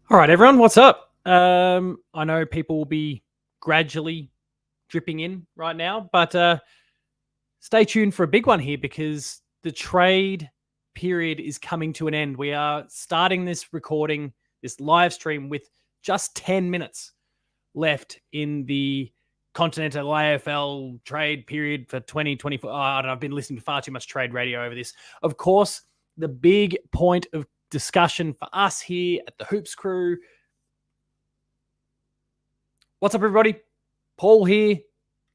All right, everyone, what's up? I know people will be gradually dripping in right now, but stay tuned for a big one here because the trade period is coming to an end. We are starting this recording, this live stream, with just 10 minutes left in the Continental AFL trade period for 2024. I don't know, I've been listening to far too much trade radio over this. Of course, the big point of discussion for us here at the Hoops Crew. What's up, everybody? Paul here.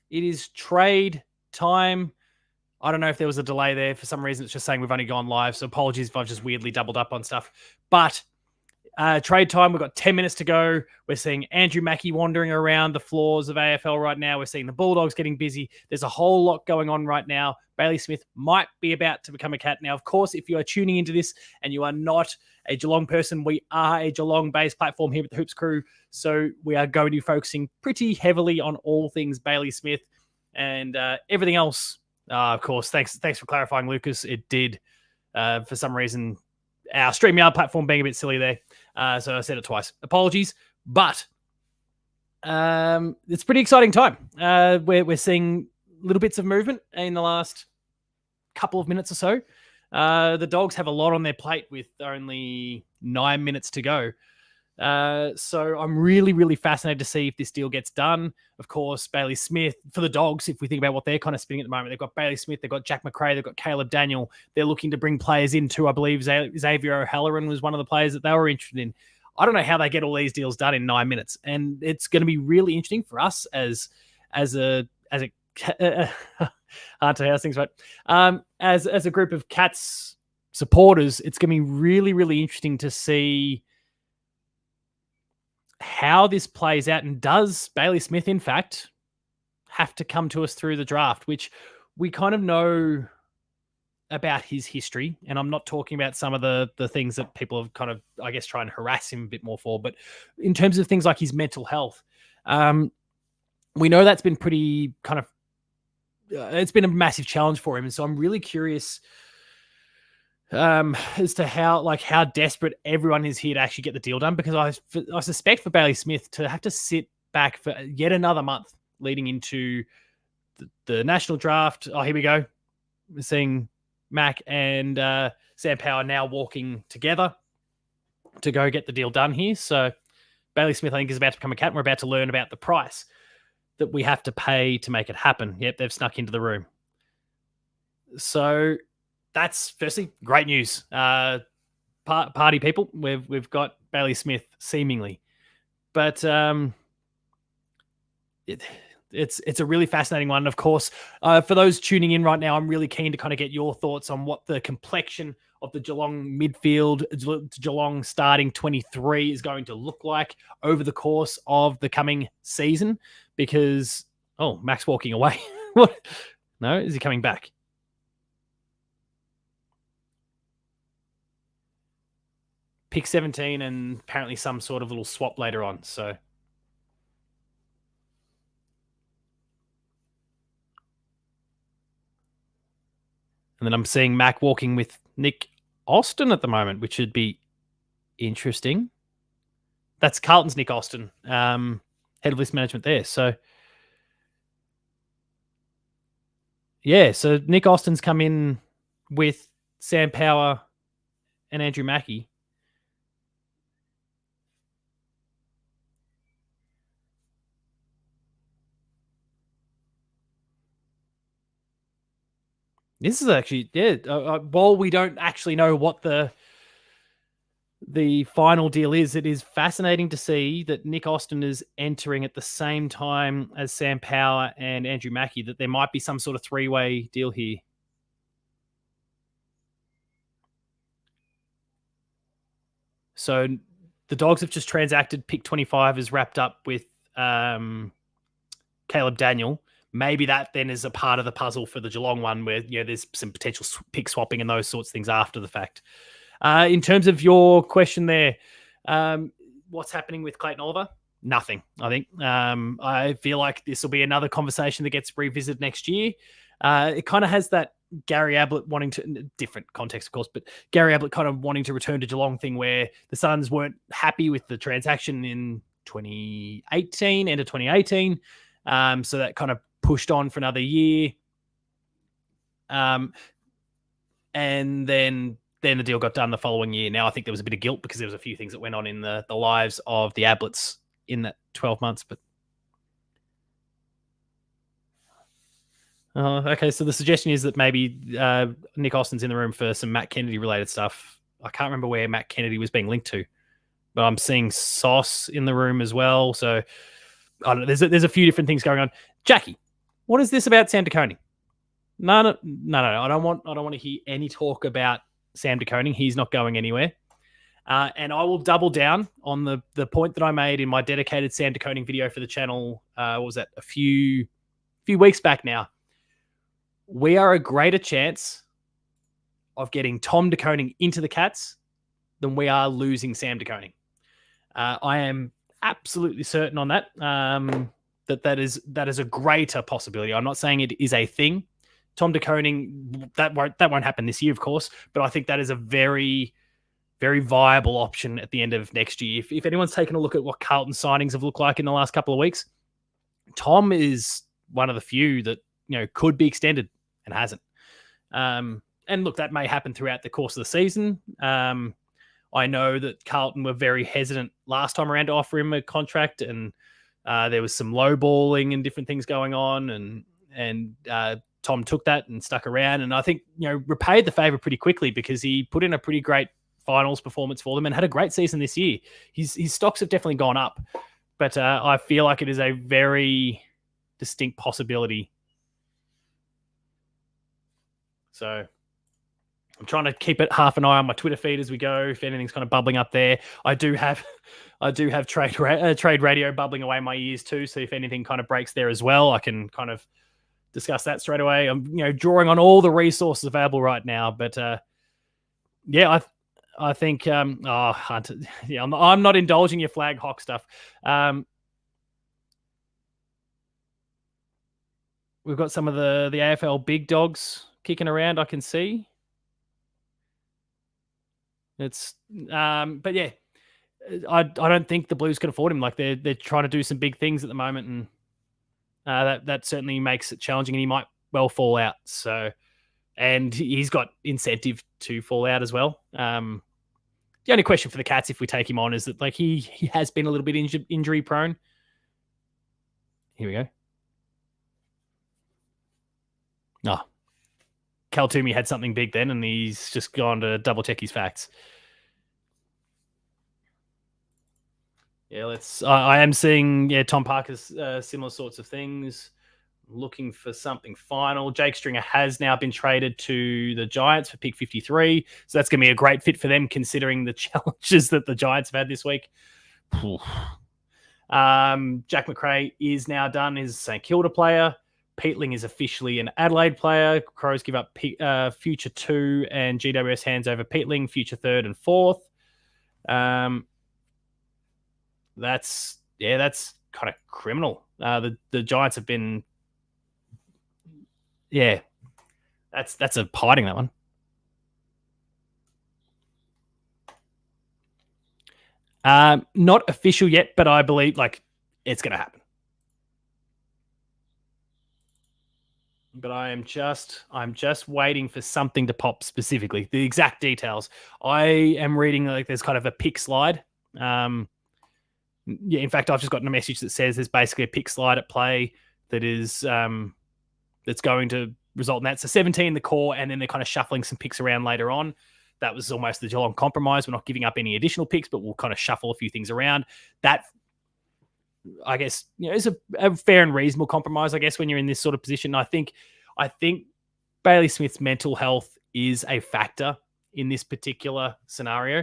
It is trade time. I don't know if there was a delay there. For some reason, it's just saying we've only gone live. So apologies if I've just weirdly doubled up on stuff. But trade time, we've got 10 minutes to go. We're seeing Andrew Mackie wandering around the floors of AFL right now. We're seeing the Bulldogs getting busy. There's a whole lot going on right now. Bailey Smith might be about to become a cat. Now, of course, if you are tuning into this and you are not a Geelong person, we are a Geelong-based platform here with the Hoops Crew. So we are going to be focusing pretty heavily on all things Bailey Smith and everything else. Of course, thanks for clarifying, Lucas. It did, for some reason, our StreamYard platform being a bit silly there. So I said it twice. Apologies. But it's a pretty exciting time. We're seeing little bits of movement in the last couple of minutes or so. The Dogs have a lot on their plate with only 9 minutes to go. So I'm really, really fascinated to see if this deal gets done. Of course, Bailey Smith for the Dogs, if we think about what they're kind of spinning at the moment, they've got Bailey Smith, they've got Jack McRae, they've got Caleb Daniel. They're looking to bring players in too. I believe Xavier O'Halloran was one of the players that they were interested in. I don't know how they get all these deals done in 9 minutes. And it's going to be really interesting for us as a hard to how things, but as a group of Cats supporters, it's going to be really, really interesting to see how this plays out. And does Bailey Smith, in fact, have to come to us through the draft, which we kind of know about his history. And I'm not talking about some of the things that people have kind of, I guess, try and harass him a bit more for, but in terms of things like his mental health, we know that's been pretty kind of, it's been a massive challenge for him. And so I'm really curious as to how desperate everyone is here to actually get the deal done, because I suspect for Bailey Smith to have to sit back for yet another month leading into the national draft. Oh, here we go. We're seeing Mac and Sam Power now walking together to go get the deal done here. So Bailey Smith, I think, is about to become a cat, and we're about to learn about the price that we have to pay to make it happen. Yep, they've snuck into the room. So that's firstly great news. Party people, we've got Bailey Smith seemingly, but it's a really fascinating one. Of course, for those tuning in right now, I'm really keen to kind of get your thoughts on what the complexion of the Geelong midfield, Geelong starting 23 is going to look like over the course of the coming season. Because Mac's walking away. What? No, is he coming back? Pick 17 and apparently some sort of little swap later on. So, and then I'm seeing Mac walking with Nick Austin at the moment, which should be interesting. That's Carlton's Nick Austin, head of list management there. So, yeah, so Nick Austin's come in with Sam Power and Andrew Mackie. This is actually, while we don't actually know what the final deal is, it is fascinating to see that Nick Austin is entering at the same time as Sam Power and Andrew Mackie, that there might be some sort of three-way deal here. So the Dogs have just transacted. Pick 25 is wrapped up with Caleb Daniel. Maybe that then is a part of the puzzle for the Geelong one where there's some potential pick swapping and those sorts of things after the fact. In terms of your question there, what's happening with Clayton Oliver? Nothing, I think. I feel like this will be another conversation that gets revisited next year. It kind of has that Gary Ablett wanting to, different context, of course, but Gary Ablett kind of wanting to return to Geelong thing where the Suns weren't happy with the transaction in 2018, end of 2018. So that kind of pushed on for another year. And then the deal got done the following year. Now I think there was a bit of guilt because there was a few things that went on in the lives of the Abletts in that 12 months. But okay, so the suggestion is that maybe Nick Austin's in the room for some Matt Kennedy related stuff. I can't remember where Matt Kennedy was being linked to, but I'm seeing Sauce in the room as well. So I don't know, there's a few different things going on. Jackie, what is this about Sam De Koning? No. I don't want to hear any talk about Sam De Koning. He's not going anywhere. And I will double down on the point that I made in my dedicated Sam De Koning video for the channel. What was that? A few weeks back now. We are a greater chance of getting Tom De Koning into the Cats than we are losing Sam De Koning. I am absolutely certain on that. That is a greater possibility. I'm not saying it is a thing. Tom De Koning, that won't happen this year, of course, but I think that is a very, very viable option at the end of next year. If anyone's taken a look at what Carlton signings have looked like in the last couple of weeks, Tom is one of the few that could be extended and hasn't. And look, that may happen throughout the course of the season. I know that Carlton were very hesitant last time around to offer him a contract, and there was some lowballing and different things going on, and Tom took that and stuck around, and I think repaid the favor pretty quickly because he put in a pretty great finals performance for them and had a great season this year. His stocks have definitely gone up, but I feel like it is a very distinct possibility. So I'm trying to keep it half an eye on my Twitter feed as we go. If anything's kind of bubbling up there, I do have trade radio bubbling away my ears too. So if anything kind of breaks there as well, I can kind of discuss that straight away. I'm drawing on all the resources available right now, but yeah, I think Hunter, yeah, I'm not indulging your flag hawk stuff. We've got some of the AFL big dogs kicking around. I can see. It's but yeah, I don't think the Blues can afford him. Like they're trying to do some big things at the moment, and that certainly makes it challenging. And he might well fall out. So, and he's got incentive to fall out as well. The only question for the Cats, if we take him on, is that like he has been a little bit injury prone. Here we go. Oh, Cal Toomey had something big then, and he's just gone to double check his facts. Yeah, I am seeing Tom Parker's similar sorts of things. Looking for something final. Jake Stringer has now been traded to the Giants for pick 53, so that's going to be a great fit for them considering the challenges that the Giants have had this week. Jack McRae is now done. He's a St Kilda player. Peatling is officially an Adelaide player. Crows give up future 2, and GWS hands over Peatling, future 3rd and 4th. That's kind of criminal. The Giants have been, that's a hiding, that one. Not official yet, but I believe it's going to happen. But I'm just waiting for something to pop specifically. The exact details. I am reading there's kind of a pick slide. In fact, I've just gotten a message that says there's basically a pick slide at play that is that's going to result in that. So 17 the core, and then they're kind of shuffling some picks around later on. That was almost the Geelong compromise. We're not giving up any additional picks, but we'll kind of shuffle a few things around. That, I guess, is a fair and reasonable compromise, I guess, when you're in this sort of position. I think Bailey Smith's mental health is a factor in this particular scenario.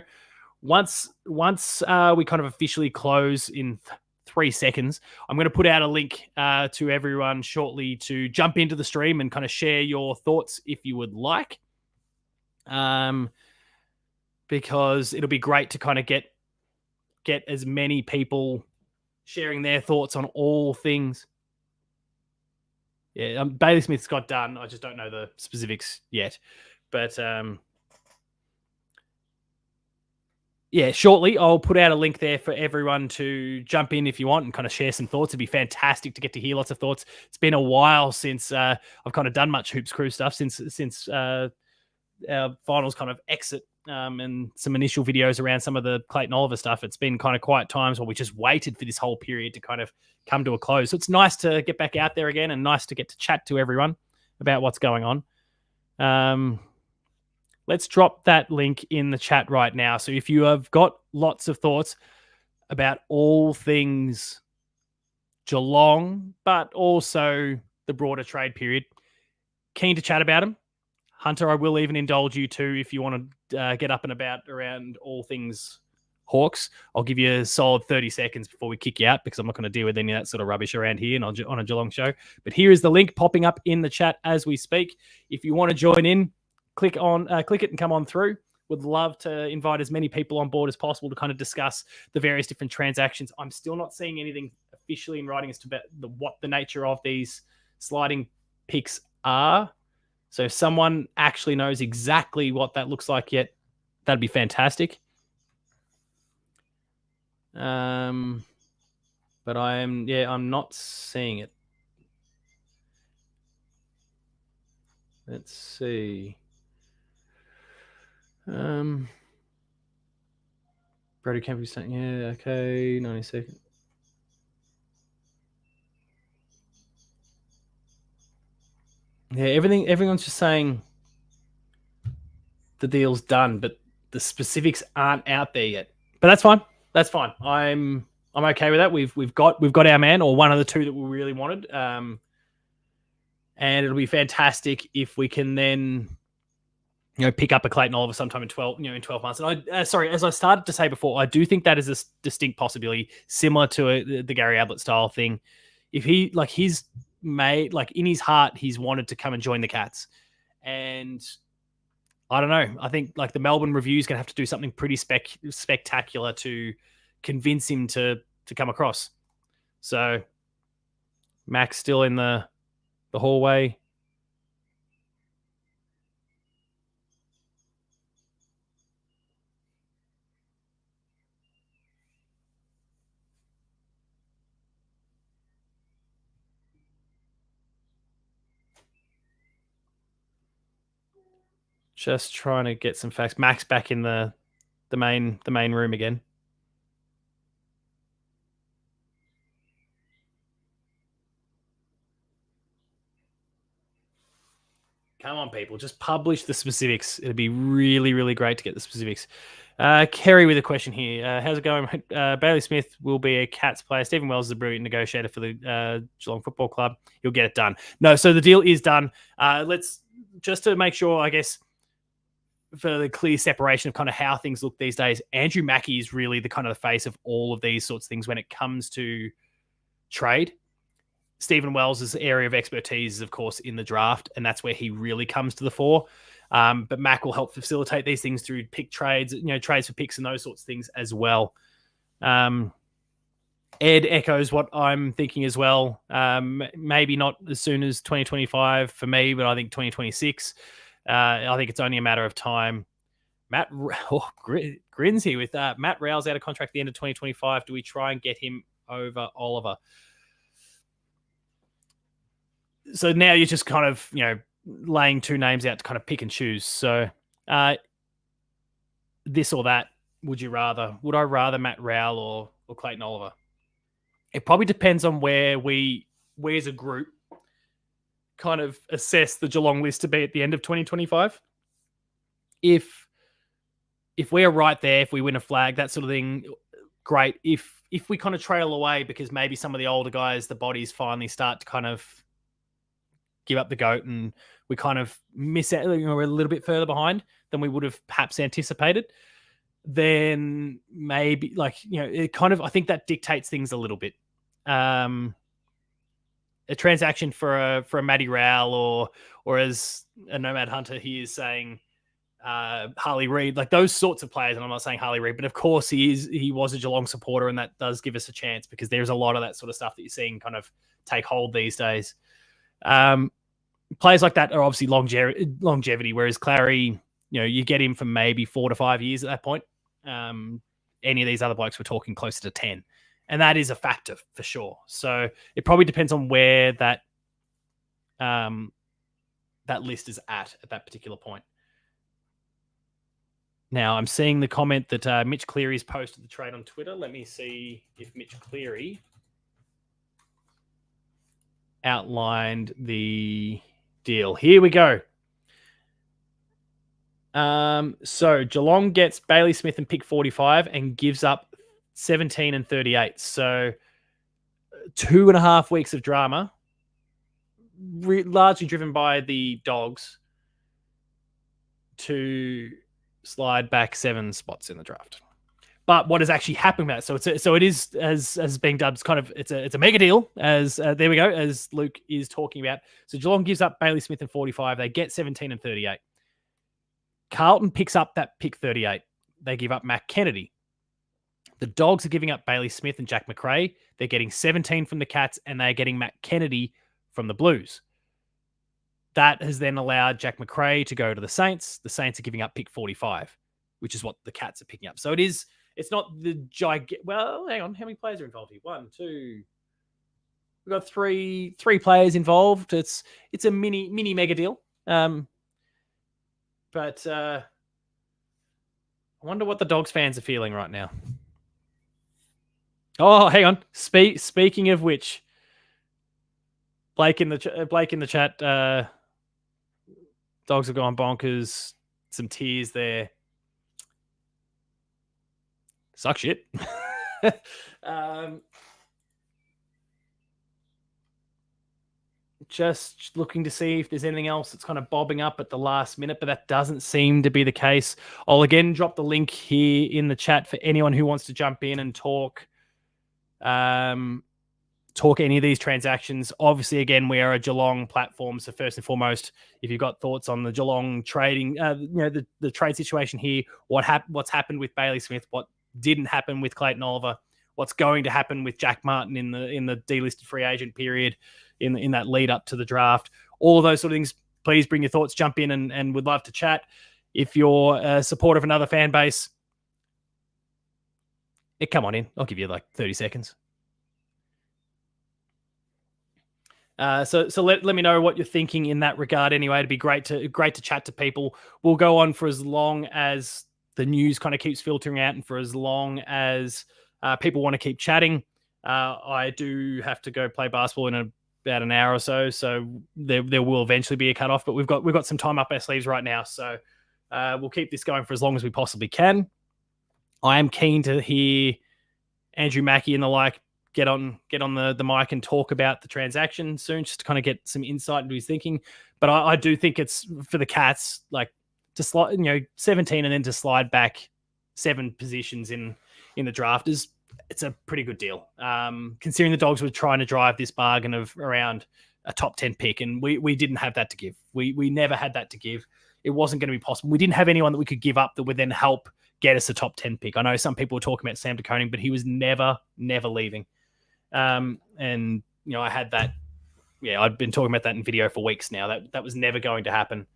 Once we kind of officially close in 3 seconds, I'm going to put out a link to everyone shortly to jump into the stream and kind of share your thoughts if you would like. Because it'll be great to kind of get as many people sharing their thoughts on all things. Yeah, Bailey Smith's got done. I just don't know the specifics yet. But yeah, shortly I'll put out a link there for everyone to jump in if you want and kind of share some thoughts. It'd be fantastic to get to hear lots of thoughts. It's been a while since I've kind of done much Hoops Crew stuff since our finals kind of exit and some initial videos around some of the Clayton Oliver stuff. It's been kind of quiet times where we just waited for this whole period to kind of come to a close. So it's nice to get back out there again and nice to get to chat to everyone about what's going on. Let's drop that link in the chat right now. So if you have got lots of thoughts about all things Geelong, but also the broader trade period, keen to chat about them. Hunter, I will even indulge you too if you want to get up and about around all things Hawks. I'll give you a solid 30 seconds before we kick you out because I'm not going to deal with any of that sort of rubbish around here on a Geelong show. But here is the link popping up in the chat as we speak. If you want to join in, click it and come on through. Would love to invite as many people on board as possible to kind of discuss the various different transactions. I'm still not seeing anything officially in writing as to what the nature of these sliding picks are. So if someone actually knows exactly what that looks like yet, that'd be fantastic. But I'm not seeing it. Let's see. Brody Campbell saying, yeah, okay, 90 seconds. Yeah, everyone's just saying the deal's done, but the specifics aren't out there yet. But that's fine. That's fine. I'm okay with that. We've got our man, or one of the two that we really wanted. And it'll be fantastic if we can then pick up a Clayton Oliver sometime in 12 months. And as I started to say before, I do think that is a distinct possibility, similar to the Gary Ablett style thing. If he's made, in his heart, he's wanted to come and join the Cats. And I don't know. I think the Melbourne Review is going to have to do something pretty spectacular to convince him to come across. So Mac's still in the hallway. Just trying to get some facts. Mac's back in the main room again. Come on, people. Just publish the specifics. It'd be really, really great to get the specifics. Kerry with a question here. How's it going? Bailey Smith will be a Cats player. Stephen Wells is a brilliant negotiator for the Geelong Football Club. He'll get it done. No, so the deal is done. Let's just to make sure, I guess, for the clear separation of kind of how things look these days, Andrew Mackie is really the kind of the face of all of these sorts of things when it comes to trade. Stephen Wells' area of expertise is, of course, in the draft, and that's where he really comes to the fore. But Mac will help facilitate these things through pick trades, trades for picks and those sorts of things as well. Ed echoes what I'm thinking as well. Maybe not as soon as 2025 for me, but I think 2026. I think it's only a matter of time. Matt grins here with Matt Rowell's out of contract at the end of 2025. Do we try and get him over Oliver? So now you're just kind of, laying two names out to kind of pick and choose. So this or that, would I rather Matt Rowell or Clayton Oliver? It probably depends on where we as a group kind of assess the Geelong list to be at the end of 2025. If we are right there, if we win a flag, that sort of thing, great. If we kind of trail away because maybe some of the older guys, the bodies finally start to kind of give up the goat and we kind of miss out, we're a little bit further behind than we would have perhaps anticipated, then maybe it kind of, I think that dictates things a little bit. A transaction for a Matty Rowell or as a Nomad Hunter, he is saying Harley Reid, those sorts of players. And I'm not saying Harley Reid, but of course he was a Geelong supporter, and that does give us a chance because there's a lot of that sort of stuff that you're seeing kind of take hold these days. Players like that are obviously longevity, whereas Clary, you get him for maybe 4 to 5 years at that point. Any of these other blokes, we're talking closer to 10. And that is a factor for sure. So it probably depends on where that list is at that particular point. Now, I'm seeing the comment that Mitch Cleary's posted the trade on Twitter. Let me see if Mitch Cleary outlined the deal. Here we go. So Geelong gets Bailey Smith and pick 45 and gives up 17 and 38. So 2.5 weeks of drama, largely driven by the Dogs, to slide back 7 spots in the draft. But what has actually happened with that? So it is, as being dubbed, kind of it's a mega deal. As there we go, as Luke is talking about. So Geelong gives up Bailey Smith and 45. They get 17 and 38. Carlton picks up that pick 38. They give up Matt Kennedy. The Dogs are giving up Bailey Smith and Jack McRae. They're getting 17 from the Cats, and they're getting Matt Kennedy from the Blues. That has then allowed Jack McRae to go to the Saints. The Saints are giving up pick 45, which is what the Cats are picking up. So it's not the gigantic. Well, hang on. How many players are involved here? 1, 2. We've got three players involved. It's a mini mega deal. But I wonder what the Dogs fans are feeling right now. Oh, hang on. Speaking of which, Blake in the chat. Dogs have gone bonkers. Some tears there. Suck shit. Just looking to see if there's anything else that's kind of bobbing up at the last minute, but that doesn't seem to be the case. I'll again drop the link here in the chat for anyone who wants to jump in and talk any of these transactions. Obviously, again, we are a Geelong platform, so first and foremost, if you've got thoughts on the Geelong trading, the trade situation here, what's happened with Bailey Smith, what didn't happen with Clayton Oliver, what's going to happen with Jack Martin in the delisted free agent period, in that lead up to the draft, all of those sort of things. Please bring your thoughts, jump in, and would love to chat. If you're a supporter of another fan base, come on in. I'll give you like 30 seconds. So let me know what you're thinking in that regard. Anyway, it'd be great to chat to people. We'll go on for as long as the news kind of keeps filtering out, and for as long as people want to keep chatting. I do have to go play basketball in about an hour or so there will eventually be a cutoff. But we've got some time up our sleeves right now, so we'll keep this going for as long as we possibly can. I am keen to hear Andrew Mackey and the like get on the mic and talk about the transaction soon, just to kind of get some insight into his thinking. But I do think it's for the Cats, like, to slide, 17 and then to slide back 7 positions in the draft it's a pretty good deal. Considering the Dogs were trying to drive this bargain of around a top 10 pick, and we didn't have that to give. We never had that to give. It wasn't going to be possible. We didn't have anyone that we could give up that would then help get us a top 10 pick. I know some people were talking about Sam de Koning, but he was never leaving. And I had that. Yeah, I'd been talking about that in video for weeks now. That was never going to happen.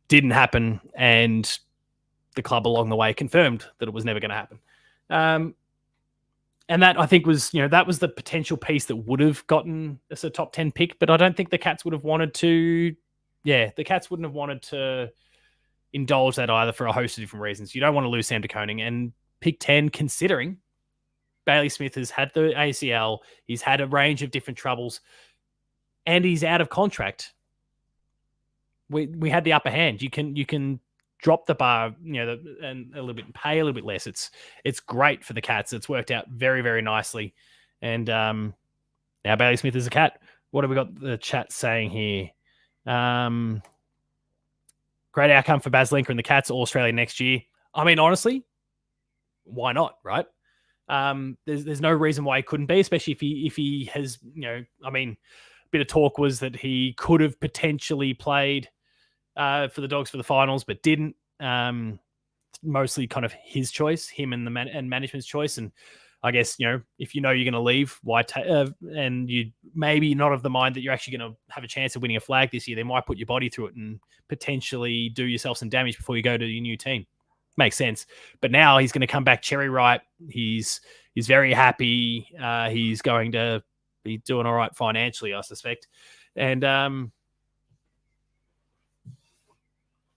Didn't happen, and the club along the way confirmed that it was never going to happen. And that, I think, was that was the potential piece that would have gotten us a top 10 pick. But I don't think the Cats would have wanted to. Yeah, the Cats wouldn't have wanted to indulge that either, for a host of different reasons. You don't want to lose Sam de Koning, and pick 10, considering Bailey Smith has had the ACL, he's had a range of different troubles, and he's out of contract. We had the upper hand. You can drop the bar, and a little bit, and pay a little bit less. It's great for the Cats. It's worked out very, very nicely. And now Bailey Smith is a Cat. What have we got the chat saying here? Great outcome for Baz Linker and the Cats, All Australia next year. I mean, honestly, why not, right? There's no reason why he couldn't be, especially if he has, I mean, a bit of talk was that he could have potentially played for the Dogs for the finals, but didn't. Mostly kind of his choice, him and and management's choice. And I guess, if you're going to leave, why and you maybe not of the mind that you're actually going to have a chance of winning a flag this year, then why put your body through it and potentially do yourself some damage before you go to your new team? Makes sense. But now he's going to come back cherry ripe. He's very happy. He's going to be doing all right financially, I suspect. And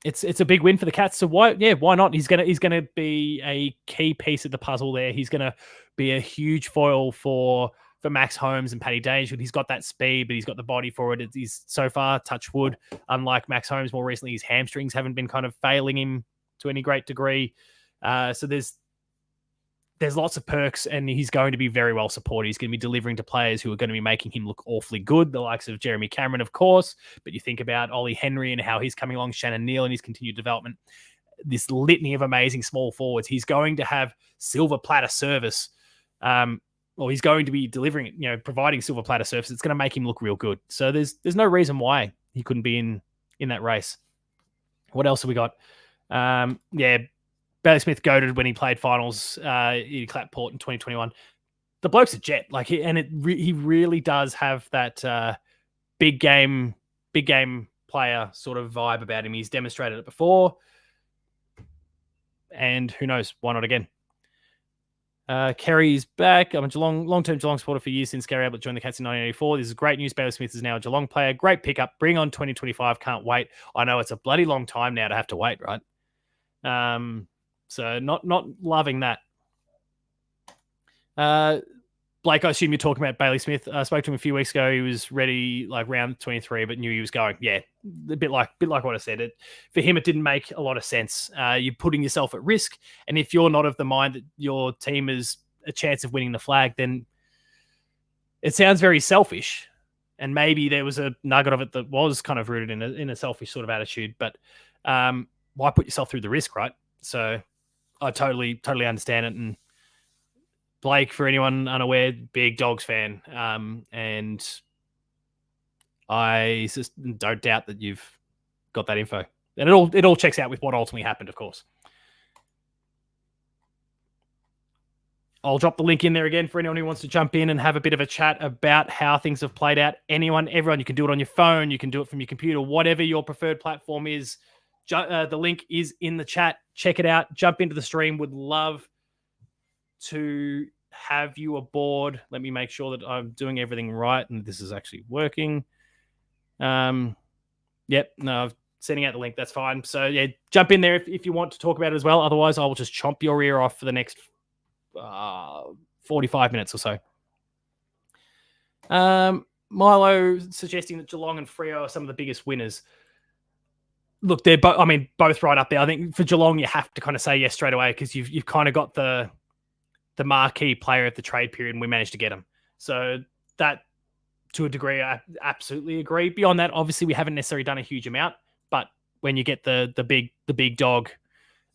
it's a big win for the Cats. So why not? He's gonna be a key piece of the puzzle there. He's gonna be a huge foil for Max Holmes and Paddy Dangerfield. He's got that speed, but he's got the body for it. He's so far, touch wood, unlike Max Holmes more recently, his hamstrings haven't been kind of failing him to any great degree. So there's lots of perks, and he's going to be very well supported. He's going to be delivering to players who are going to be making him look awfully good, the likes of Jeremy Cameron, of course. But you think about Ollie Henry and how he's coming along, Shannon Neal and his continued development, this litany of amazing small forwards. He's going to have silver platter service. Or he's going to be delivering, providing silver platter service. It's going to make him look real good. So there's no reason why he couldn't be in that race. What else have we got? Bailey Smith goated when he played finals in Clapport in 2021. The bloke's a jet, he really does have that big game player sort of vibe about him. He's demonstrated it before, and who knows, why not again? Kerry's back. I'm a long-term Geelong supporter for years since Kerry Ablett joined the Cats in 1984. This is great news. Bailey Smith is now a Geelong player. Great pickup. Bring on 2025. Can't wait. I know it's a bloody long time now to have to wait, right? So not loving that. Blake, I assume you're talking about Bailey Smith. I spoke to him a few weeks ago. He was ready round 23, but knew he was going. Yeah, a bit like what I said. For him, it didn't make a lot of sense. You're putting yourself at risk, and if you're not of the mind that your team is a chance of winning the flag, then it sounds very selfish. And maybe there was a nugget of it that was kind of rooted in a selfish sort of attitude. But why put yourself through the risk, right? So I totally understand it. And Blake, for anyone unaware, big Dogs fan. And I just don't doubt that you've got that info. And it all checks out with what ultimately happened, of course. I'll drop the link in there again for anyone who wants to jump in and have a bit of a chat about how things have played out. Everyone, you can do it on your phone. You can do it from your computer, whatever your preferred platform is. The link is in the chat. Check it out. Jump into the stream. Would love to have you aboard. Let me make sure that I'm doing everything right and this is actually working. I'm sending out the link. That's fine. So yeah, jump in there if you want to talk about it as well. Otherwise, I will just chomp your ear off for the next 45 minutes or so. Milo suggesting that Geelong and Freo are some of the biggest winners. Look, they're both right up there. I think for Geelong, you have to kind of say yes straight away because you've kind of got the marquee player at the trade period, and we managed to get him. So that, to a degree, I absolutely agree. Beyond that, obviously, we haven't necessarily done a huge amount, but when you get the big dog,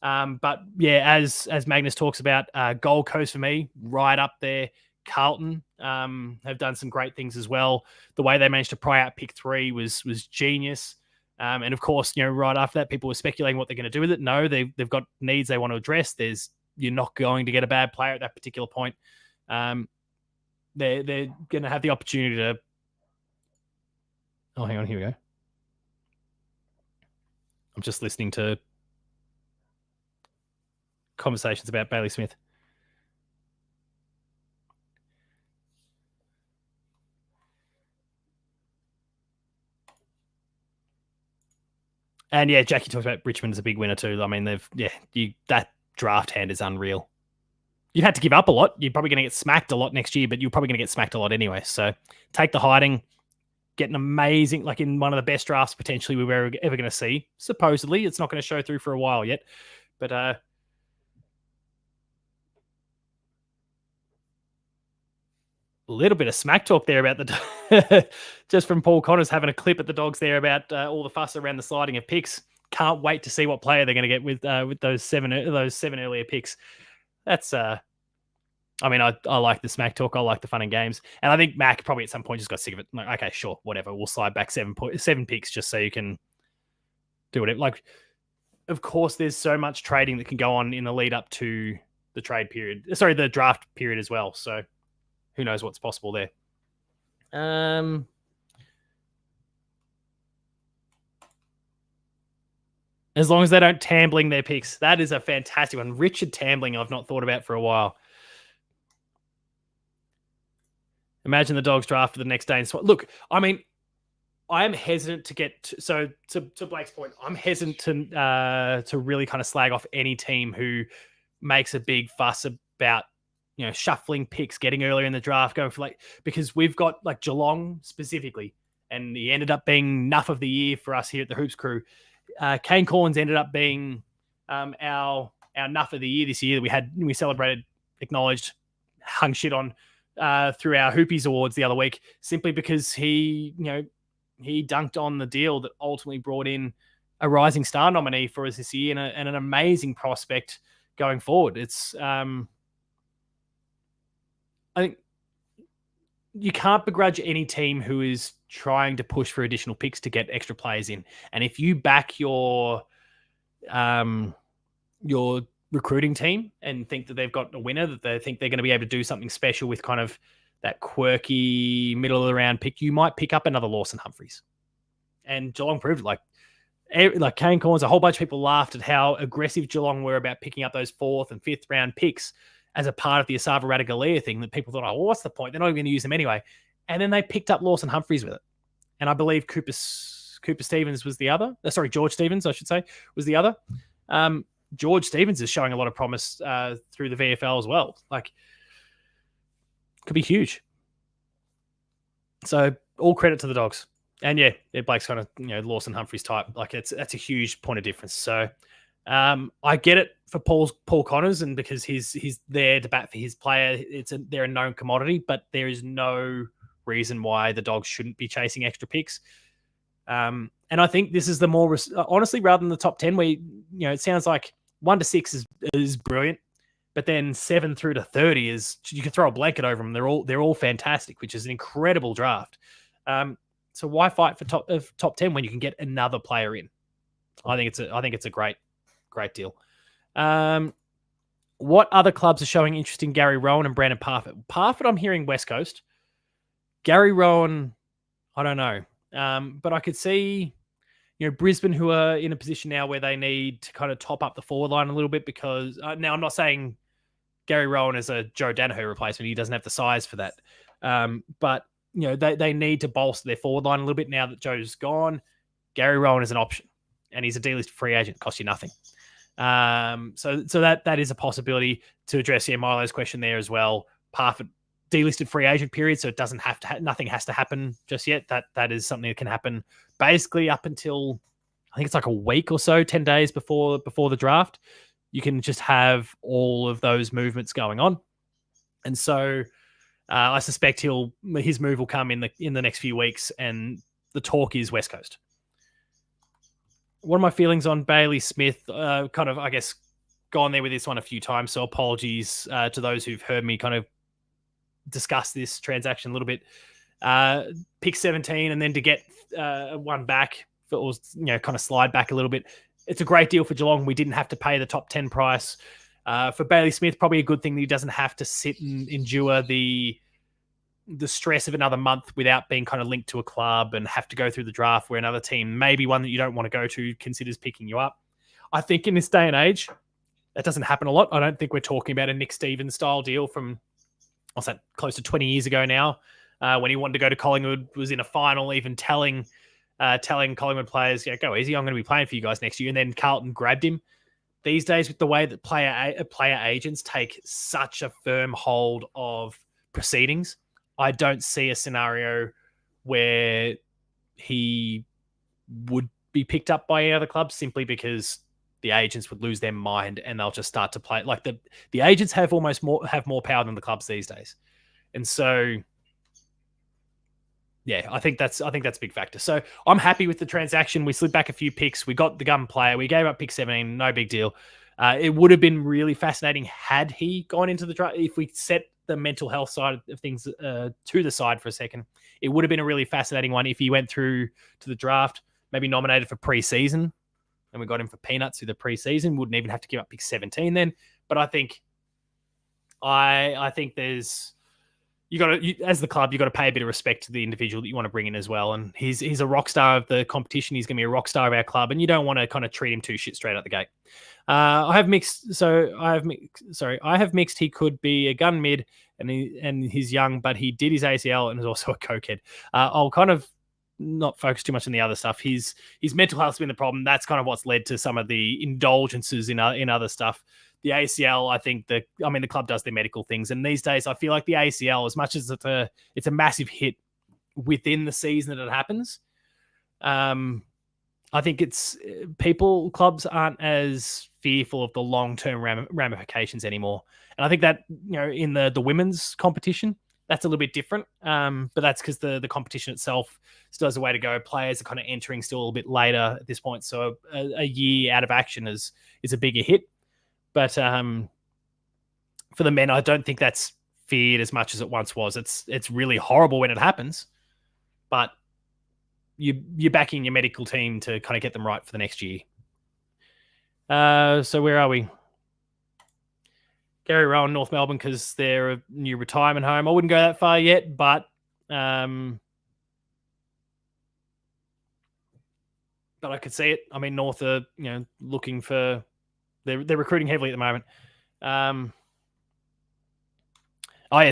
but yeah, as Magnus talks about, Gold Coast for me, right up there. Carlton have done some great things as well. The way they managed to pry out pick 3 was genius. And of course, right after that, people were speculating what they're going to do with it. No, they've got needs they want to address. You're not going to get a bad player at that particular point. They're going to have the opportunity to. Oh, hang on, here we go. I'm just listening to conversations about Bailey Smith. And yeah, Jackie talks about Richmond as a big winner too. I mean, that draft hand is unreal. You've had to give up a lot. You're probably going to get smacked a lot next year, but you're probably going to get smacked a lot anyway. So take the hiding, get an amazing, in one of the best drafts potentially we were ever going to see. Supposedly, it's not going to show through for a while yet, but a little bit of smack talk there about the just from Paul Connors having a clip at the Dogs there about all the fuss around the sliding of picks. Can't wait to see what player they're going to get with those seven earlier picks. That's I like the smack talk. I like the fun and games, and I think Mac probably at some point just got sick of it. Like, okay, sure, whatever. We'll slide back 7 picks just so you can do whatever. Of course, there's so much trading that can go on in the lead up to trade period. Sorry, the draft period as well. So who knows what's possible there. As long as they don't tambling their picks. That is a fantastic one. Richard Tambling, I've not thought about for a while. Imagine the Dogs draft the next day. And look, I mean, I am hesitant to get to Blake's point. I'm hesitant to really kind of slag off any team who makes a big fuss about shuffling picks, getting earlier in the draft, going for because we've got like Geelong specifically, and he ended up being Nuff of the Year for us here at the Hoops Crew. Kane Corns ended up being our Nuff of the Year this year. We celebrated, acknowledged, hung shit on through our Hoopies Awards the other week, simply because he dunked on the deal that ultimately brought in a Rising Star nominee for us this year and an amazing prospect going forward. It's I think you can't begrudge any team who is trying to push for additional picks to get extra players in. And if you back your recruiting team and think that they've got a winner, that they think they're going to be able to do something special with kind of that quirky middle of the round pick, you might pick up another Lawson Humphreys. And Geelong proved it. Like Kane Corns, a whole bunch of people laughed at how aggressive Geelong were about picking up those 4th and 5th round picks as a part of the Asava Ratugolea thing, that people thought, oh, well, what's the point? They're not even going to use them anyway. And then they picked up Lawson Humphreys with it. And I believe Cooper Stevens was the other. George Stevens, I should say, was the other. George Stevens is showing a lot of promise through the VFL as well. Could be huge. So all credit to the Dogs. And yeah, Blake's kind of Lawson Humphreys type. That's a huge point of difference. So I get it for Paul Connors, and because he's there to bat for his player, they're a known commodity, but there is no reason why the Dogs shouldn't be chasing extra picks. And I think this is the more honestly, rather than the top 10, where it sounds like 1 to 6 is brilliant, but then 7 through to 30 is, you can throw a blanket over them. They're all fantastic, which is an incredible draft. So why fight for top 10 when you can get another player in? I think it's a great deal. What other clubs are showing interest in Gary Rowan and Brandon Parfitt? Parfitt, I'm hearing West Coast. Gary Rowan, I don't know. But I could see, Brisbane, who are in a position now where they need to kind of top up the forward line a little bit, because now I'm not saying Gary Rowan is a Joe Danaher replacement. He doesn't have the size for that. But they need to bolster their forward line a little bit now that Joe's gone. Gary Rowan is an option, and he's a delisted free agent. Costs you nothing. So that is a possibility to address Milo's question there as well. Parfitt, delisted free agent period, so it doesn't have to nothing has to happen just yet. That is something that can happen basically up until, I think it's like a week or so, 10 days before the draft. You can just have all of those movements going on, and so I suspect his move will come in the next few weeks, and the talk is West Coast. What are my feelings on Bailey Smith? Kind of, I guess, gone there with this one a few times, so apologies to those who've heard me kind of discuss this transaction a little bit. Pick 17 and then to get one back, or kind of slide back a little bit. It's a great deal for Geelong. We didn't have to pay the top 10 price. For Bailey Smith, probably a good thing that he doesn't have to sit and endure the stress of another month without being kind of linked to a club and have to go through the draft where another team, maybe one that you don't want to go to, considers picking you up. I think in this day and age, that doesn't happen a lot. I don't think we're talking about a Nick Stevens style deal from, what's that, close to 20 years ago now, when he wanted to go to Collingwood, was in a final, even telling Collingwood players, go easy, I'm going to be playing for you guys next year. And then Carlton grabbed him. These days, with the way that player agents take such a firm hold of proceedings, I don't see a scenario where he would be picked up by any other club, simply because the agents would lose their mind and they'll just start to play. Like the agents have more power than the clubs these days. And so, yeah, I think that's a big factor. So I'm happy with the transaction. We slid back a few picks. We got the gun player. We gave up pick 17. No big deal. It would have been really fascinating had he gone into the draft. If we set the mental health side of things to the side for a second, it would have been a really fascinating one if he went through to the draft, maybe nominated for preseason, and we got him for peanuts through the preseason. Wouldn't even have to give up pick 17 then. But I think I think there's as the club, you got to pay a bit of respect to the individual that you want to bring in as well. And he's a rock star of the competition. He's going to be a rock star of our club, and you don't want to kind of treat him too shit straight out the gate. I have mixed. I have mixed. He could be a gun mid, and he's young, but he did his ACL and is also a cokehead. I'll kind of not focus too much on the other stuff. His mental health's been the problem. That's kind of what's led to some of the indulgences in other stuff. The ACL, I think the club does their medical things, and these days I feel like the ACL, as much as it's a massive hit within the season that it happens, I think clubs aren't as fearful of the long-term ramifications anymore. And I think that, in the women's competition, that's a little bit different. But that's because the competition itself still has a way to go. Players are kind of entering still a little bit later at this point. So a year out of action is a bigger hit. But for the men, I don't think that's feared as much as it once was. It's really horrible when it happens, but you're backing your medical team to kind of get them right for the next year. So where are we? Gary Rowan, North Melbourne, because they're a new retirement home. I wouldn't go that far yet, but I could see it. I mean, North are looking for. They're recruiting heavily at the moment.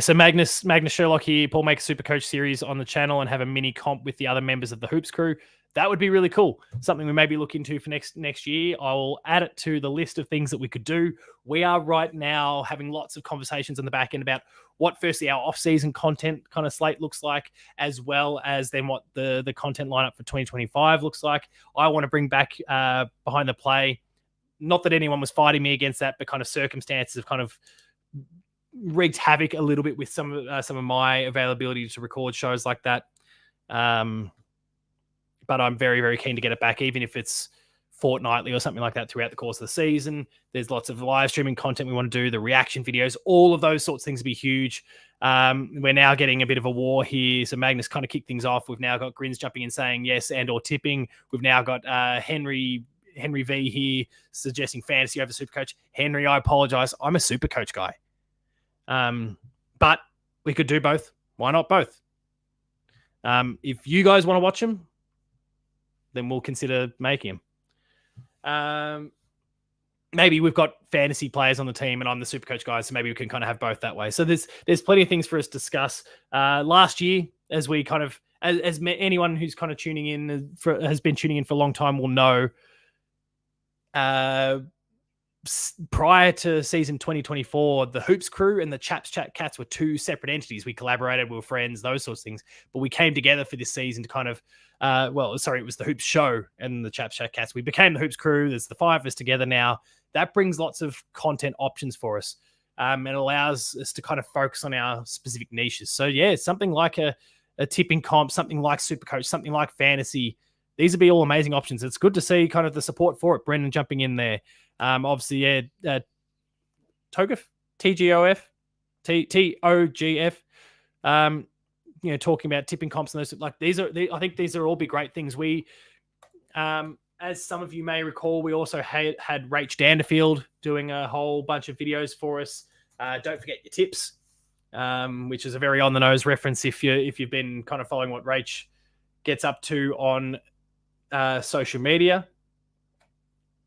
So Magnus Sherlock here. Paul make a Super Coach series on the channel and have a mini comp with the other members of the Hoops crew. That would be really cool. Something we maybe look into for next year. I'll add it to the list of things that we could do. We are right now having lots of conversations on the back end about what, firstly, our off-season content kind of slate looks like, as well as then what the content lineup for 2025 looks like. I want to bring back Behind the Play. Not that anyone was fighting me against that, but kind of circumstances have kind of wreaked havoc a little bit with some of my availability to record shows like that. But I'm very, very keen to get it back, even if it's fortnightly or something like that throughout the course of the season. There's lots of live streaming content we want to do, the reaction videos, all of those sorts of things would be huge. We're now getting a bit of a war here. So Magnus kind of kicked things off. We've now got Grins jumping in saying yes and or tipping. We've now got Henry V here suggesting fantasy over Supercoach. Henry, I apologize. I'm a Supercoach guy. But we could do both. Why not both? If you guys want to watch them, then we'll consider making them. Maybe we've got fantasy players on the team and I'm the Supercoach guy, so maybe we can kind of have both that way. So there's plenty of things for us to discuss. Last year, as we kind of, as anyone who's kind of tuning in has been tuning in for a long time will know, prior to season 2024, the Hoops crew and the Chaps Chat Cats were two separate entities. We collaborated, we were friends, those sorts of things. But we came together for this season to kind of, it was the Hoops show and the Chaps Chat Cats. We became the Hoops crew. There's the five of us together now. That brings lots of content options for us. And allows us to kind of focus on our specific niches. So yeah, something like a tipping comp, something like Supercoach, something like fantasy. These would be all amazing options. It's good to see kind of the support for it. Brendan jumping in there. Obviously, yeah, TOGF, TGOF, TOGF, talking about tipping comps and those, like I think these are all be great things. We, as some of you may recall, we also had Rach Danderfield doing a whole bunch of videos for us. Don't forget your tips, which is a very on the nose reference if you've been kind of following what Rach gets up to on social media.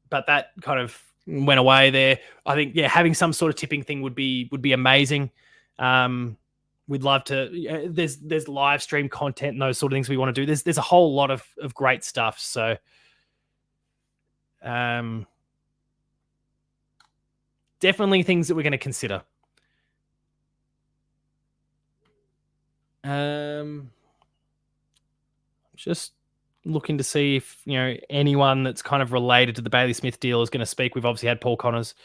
But that kind of went away there. I think, yeah, having some sort of tipping thing would be amazing. We'd love to. There's live stream content and those sort of things we want to do. There's a whole lot of great stuff. So, definitely things that we're going to consider. Just looking to see if anyone that's kind of related to the Bailey Smith deal is going to speak. We've obviously had Paul Connors,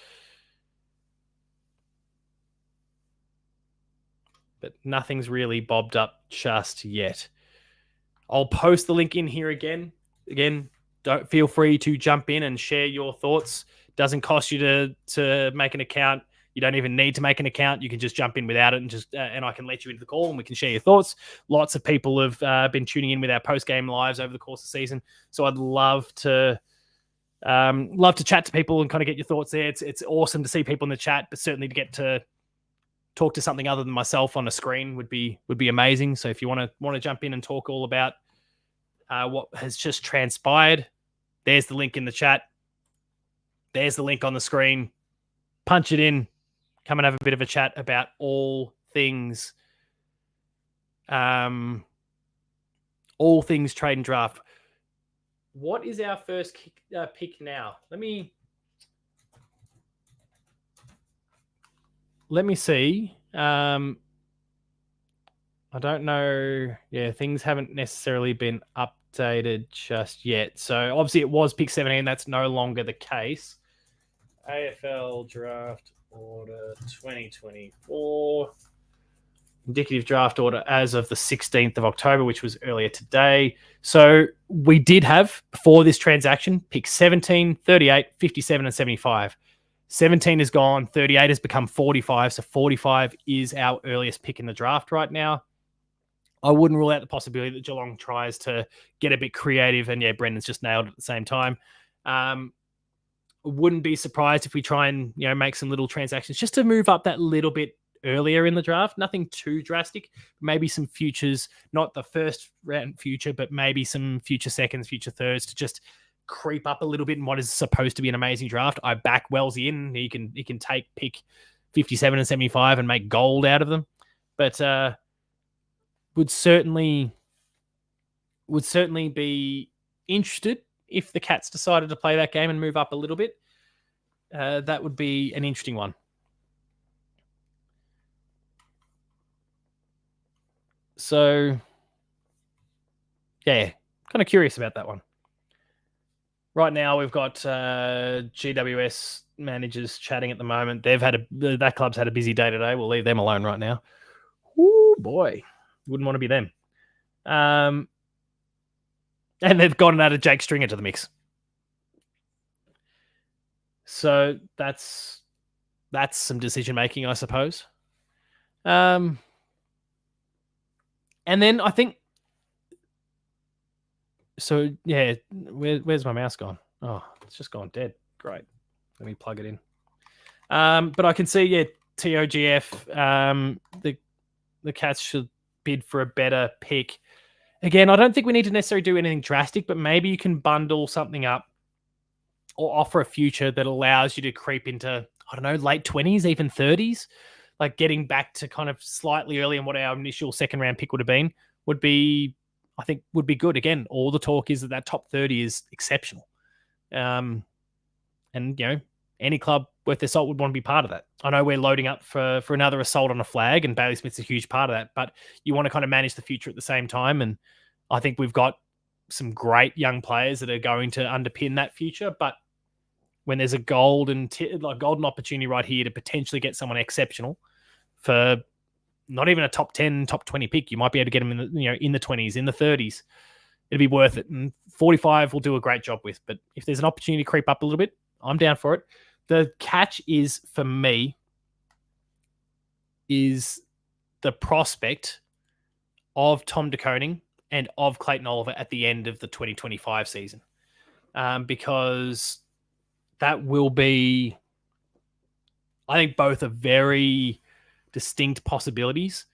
but nothing's really bobbed up just yet. I'll post the link in here again. Don't feel free to jump in and share your thoughts. Doesn't cost you to make an account. You don't even need to make an account. You can just jump in without it and just and I can let you into the call and we can share your thoughts. Lots of people have been tuning in with our post-game lives over the course of the season. So I'd love to chat to people and kind of get your thoughts there. It's awesome to see people in the chat, but certainly to get to talk to something other than myself on a screen would be amazing. So if you want to jump in and talk all about what has just transpired, there's the link in the chat. There's the link on the screen. Punch it in. Come and have a bit of a chat about all things trade and draft. What is our first pick now? Let me see. I don't know. Yeah, things haven't necessarily been updated just yet. So obviously it was pick 17. That's no longer the case. AFL draft order 2024. Indicative draft order as of the 16th of October, which was earlier today. So we did have, for this transaction, pick 17, 38, 57, and 75. 17 is gone. 38 has become 45. So 45 is our earliest pick in the draft right now. I wouldn't rule out the possibility that Geelong tries to get a bit creative. And yeah, Brendan's just nailed it at the same time. Wouldn't be surprised if we try and make some little transactions just to move up that little bit earlier in the draft. Nothing too drastic. Maybe some futures, not the first round future, but maybe some future seconds, future thirds to just creep up a little bit in what is supposed to be an amazing draft. I back Wellesley in. He can take pick 57 and 75 and make gold out of them. But would certainly be interested if the Cats decided to play that game and move up a little bit. That would be an interesting one. So, yeah, kind of curious about that one. Right now, we've got GWS managers chatting at the moment. That club's had a busy day today. We'll leave them alone right now. Ooh, boy. Wouldn't want to be them. And they've gone and added Jake Stringer to the mix. So that's some decision making, I suppose. And then I think. So yeah, where's my mouse gone? Oh, it's just gone dead. Great. Let me plug it in. But I can see, TOGF. The Cats should bid for a better pick. Again, I don't think we need to necessarily do anything drastic, but maybe you can bundle something up or offer a future that allows you to creep into, I don't know, late 20s, even 30s, like getting back to kind of slightly early in what our initial second round pick would have been, would be good. Again, all the talk is that top 30 is exceptional. And, any club worth their salt would want to be part of that. I know we're loading up for another assault on a flag, and Bailey Smith's a huge part of that, but you want to kind of manage the future at the same time. And I think we've got some great young players that are going to underpin that future. But when there's a golden opportunity right here to potentially get someone exceptional for not even a top 10, top 20 pick, you might be able to get them in the 20s, in the 30s. It'd be worth it. And 45 will do a great job with. But if there's an opportunity to creep up a little bit, I'm down for it. The catch is, for me, is the prospect of Tom De Koning and of Clayton Oliver at the end of the 2025 season. Because that will be, I think, both are very distinct possibilities.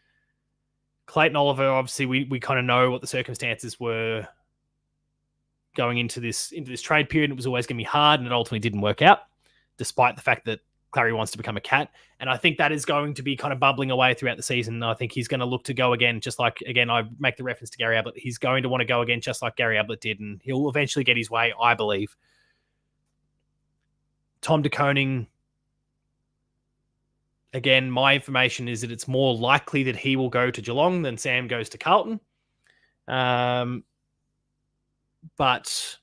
Clayton Oliver, obviously, we kind of know what the circumstances were going into this trade period. It was always going to be hard, and it ultimately didn't work out, despite the fact that Clary wants to become a Cat. And I think that is going to be kind of bubbling away throughout the season. I think he's going to look to go again, just like, again, I make the reference to Gary Ablett. He's going to want to go again, just like Gary Ablett did, and he'll eventually get his way, I believe. Tom De Koning, again, my information is that it's more likely that he will go to Geelong than Sam goes to Carlton. But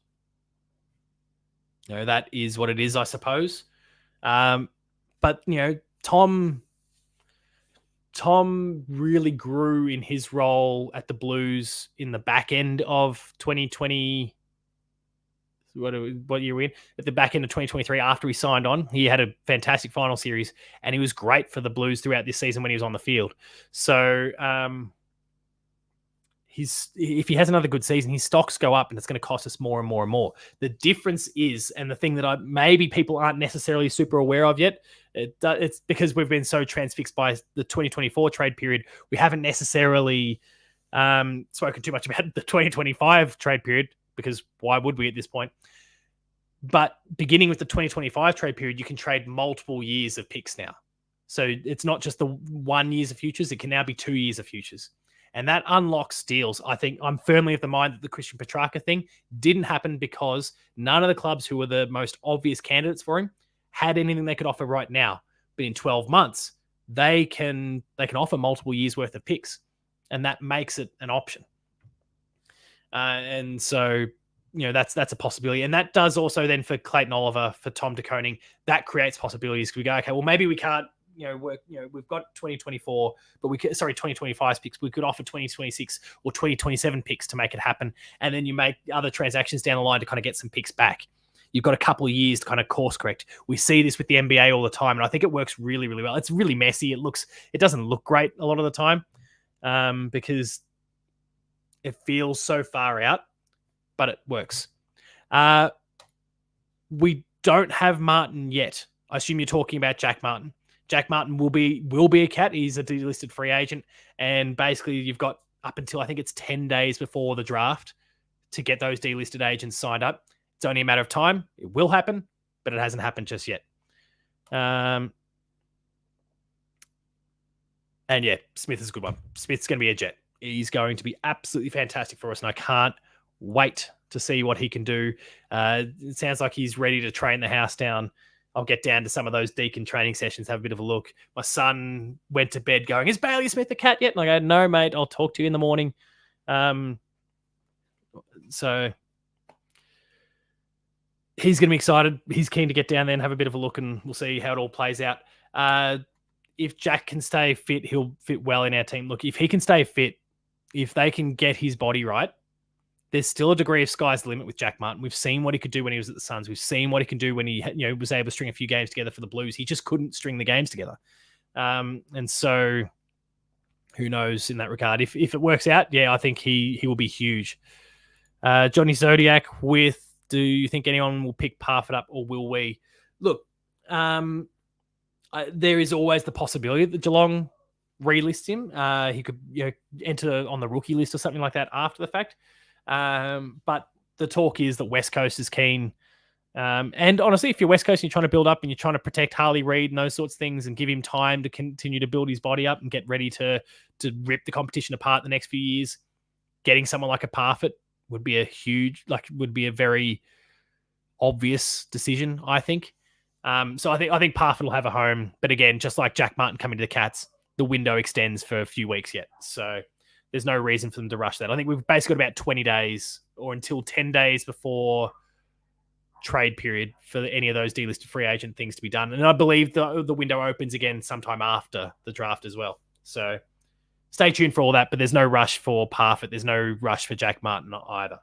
that is what it is, I suppose. But Tom really grew in his role at the Blues in the back end of 2020. What year we in? At the back end of 2023, after he signed on, he had a fantastic final series, and he was great for the Blues throughout this season when he was on the field. So if he has another good season, his stocks go up, and it's going to cost us more and more and more. The difference is, and the thing that maybe people aren't necessarily super aware of yet, It's because we've been so transfixed by the 2024 trade period. We haven't necessarily spoken too much about the 2025 trade period, because why would we at this point? But beginning with the 2025 trade period, you can trade multiple years of picks now. So it's not just the 1 years of futures. It can now be 2 years of futures. And that unlocks deals. I think I'm firmly of the mind that the Christian Petrarca thing didn't happen because none of the clubs who were the most obvious candidates for him had anything they could offer right now. But in 12 months, they can offer multiple years worth of picks, and that makes it an option. And so, that's a possibility. And that does also then for Clayton Oliver, for Tom de Koning, that creates possibilities. We go, okay, well, maybe we can't, work, we've got 2024, but 2025 picks. We could offer 2026 or 2027 picks to make it happen. And then you make other transactions down the line to kind of get some picks back. You've got a couple of years to kind of course correct. We see this with the NBA all the time, and I think it works really, really well. It's really messy. It doesn't look great a lot of the time because it feels so far out, but it works. We don't have Martin yet. I assume you're talking about Jack Martin. Jack Martin will be a cat. He's a delisted free agent, and basically you've got up until I think it's 10 days before the draft to get those delisted agents signed up. It's only a matter of time. It will happen, but it hasn't happened just yet. And yeah, Smith is a good one. Smith's going to be a Jet. He's going to be absolutely fantastic for us, and I can't wait to see what he can do. It sounds like he's ready to train the house down. I'll get down to some of those Deacon training sessions, have a bit of a look. My son went to bed going, "Is Bailey Smith a cat yet?" And I go, "No, mate, I'll talk to you in the morning." So he's going to be excited. He's keen to get down there and have a bit of a look, and we'll see how it all plays out. If Jack can stay fit, he'll fit well in our team. Look, if he can stay fit, if they can get his body right, there's still a degree of sky's the limit with Jack Martin. We've seen what he could do when he was at the Suns. We've seen what he can do when he was able to string a few games together for the Blues. He just couldn't string the games together. And so who knows in that regard. If it works out, yeah, I think he will be huge. Johnny Zodiac do you think anyone will pick Parfitt up, or will we? Look, there is always the possibility that Geelong relist him. He could enter on the rookie list or something like that after the fact. But the talk is that West Coast is keen. And honestly, if you're West Coast and you're trying to build up and you're trying to protect Harley Reid and those sorts of things and give him time to continue to build his body up and get ready to rip the competition apart the next few years, getting someone like a Parfitt would be a very obvious decision, I think. So I think Parfitt will have a home. But again, just like Jack Martin coming to the Cats, the window extends for a few weeks yet. So there's no reason for them to rush that. I think we've basically got about 20 days or until 10 days before trade period for any of those delisted free agent things to be done. And I believe the window opens again sometime after the draft as well. So stay tuned for all that, but there's no rush for Parfitt. There's no rush for Jack Martin either.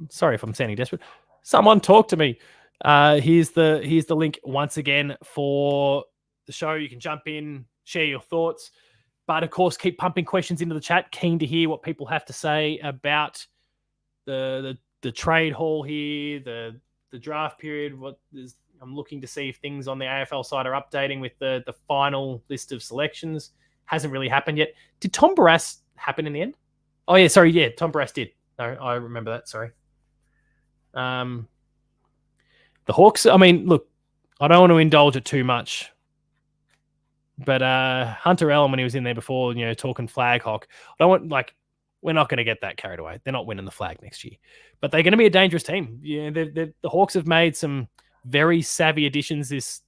Sorry if I'm sounding desperate. Someone talk to me. Here's the link once again for the show. You can jump in, share your thoughts, but of course, keep pumping questions into the chat. Keen to hear what people have to say about the trade haul here, the draft period. I'm looking to see if things on the AFL side are updating with the final list of selections. Hasn't really happened yet. Did Tom Barrass happen in the end? Oh yeah, sorry, yeah, Tom Barrass did. No, I remember that. Sorry. The Hawks. I mean, look, I don't want to indulge it too much, but Hunter Allen, when he was in there before, talking flag hawk, we're not going to get that carried away. They're not winning the flag next year, but they're going to be a dangerous team. Yeah, the Hawks have made some very savvy additions this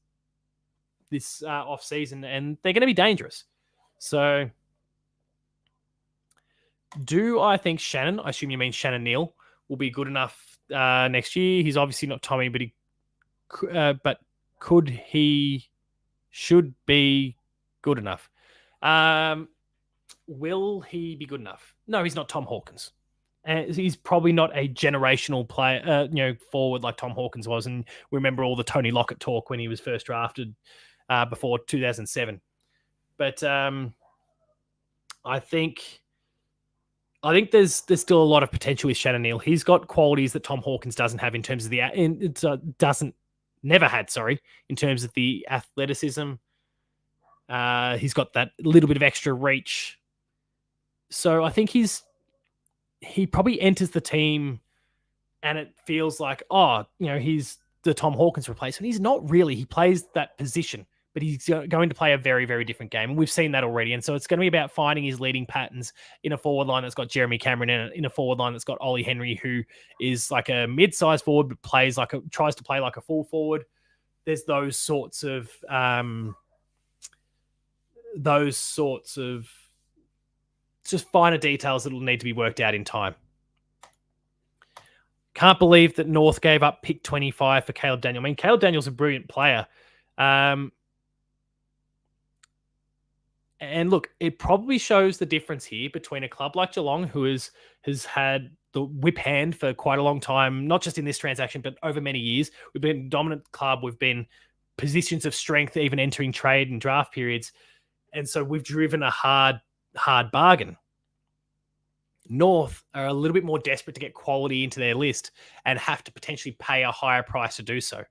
off season, and they're going to be dangerous. So, do I think Shannon? I assume you mean Shannon Neal will be good enough next year. He's obviously not Tommy, but should be good enough. Will he be good enough? No, he's not Tom Hawkins. He's probably not a generational player, forward like Tom Hawkins was. And we remember all the Tony Lockett talk when he was first drafted before 2007. But I think I think there's still a lot of potential with Shannon Neal. He's got qualities that Tom Hawkins doesn't have in terms of never had, sorry, in terms of the athleticism. He's got that little bit of extra reach. So I think he probably enters the team and it feels like, he's the Tom Hawkins replacement. He's not really. He plays that position, but he's going to play a very, very different game. And we've seen that already. And so it's going to be about finding his leading patterns in a forward line that's got Jeremy Cameron in a forward line that's got Ollie Henry, who is like a mid-sized forward, but tries to play like a full forward. There's those sorts of just finer details that will need to be worked out in time. Can't believe that North gave up pick 25 for Caleb Daniel. I mean, Caleb Daniel's a brilliant player. And look, it probably shows the difference here between a club like Geelong, who has had the whip hand for quite a long time, not just in this transaction, but over many years. We've been a dominant club. We've been positions of strength, even entering trade and draft periods. And so we've driven a hard bargain. North are a little bit more desperate to get quality into their list and have to potentially pay a higher price to do so.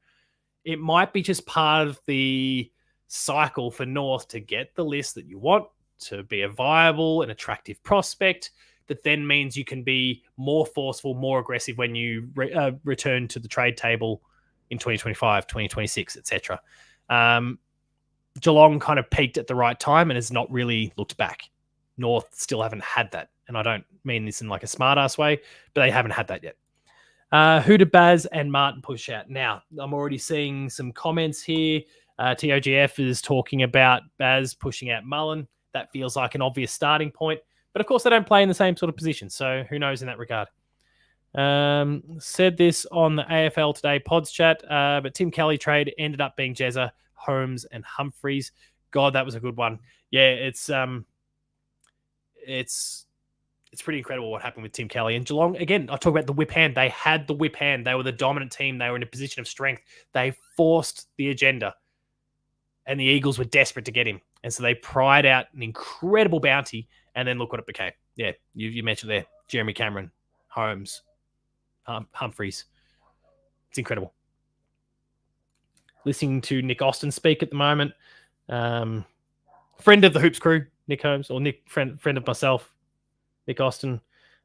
It might be just part of the cycle for North to get the list that you want, to be a viable and attractive prospect, that then means you can be more forceful, more aggressive when you return to the trade table in 2025, 2026, etc. Geelong kind of peaked at the right time and has not really looked back. North still haven't had that. And I don't mean this in like a smart-ass way, but they haven't had that yet. Who do Baz and Martin push out? Now, I'm already seeing some comments here. TOGF is talking about Baz pushing out Mullen. That feels like an obvious starting point. But of course, they don't play in the same sort of position. So who knows in that regard? Said this on the AFL Today pods chat, but Tim Kelly trade ended up being Jezza, Holmes, and Humphreys. God, that was a good one. Yeah, it's pretty incredible what happened with Tim Kelly. And Geelong, again, I talk about the whip hand. They had the whip hand. They were the dominant team. They were in a position of strength. They forced the agenda. And the Eagles were desperate to get him. And so they pried out an incredible bounty. And then look what it became. Yeah, you mentioned there. Jeremy Cameron, Holmes, Humphreys. It's incredible. Listening to Nick Austin speak at the moment. Friend of the Hoops crew, Nick Holmes, or Nick, friend of myself, Nick Austin.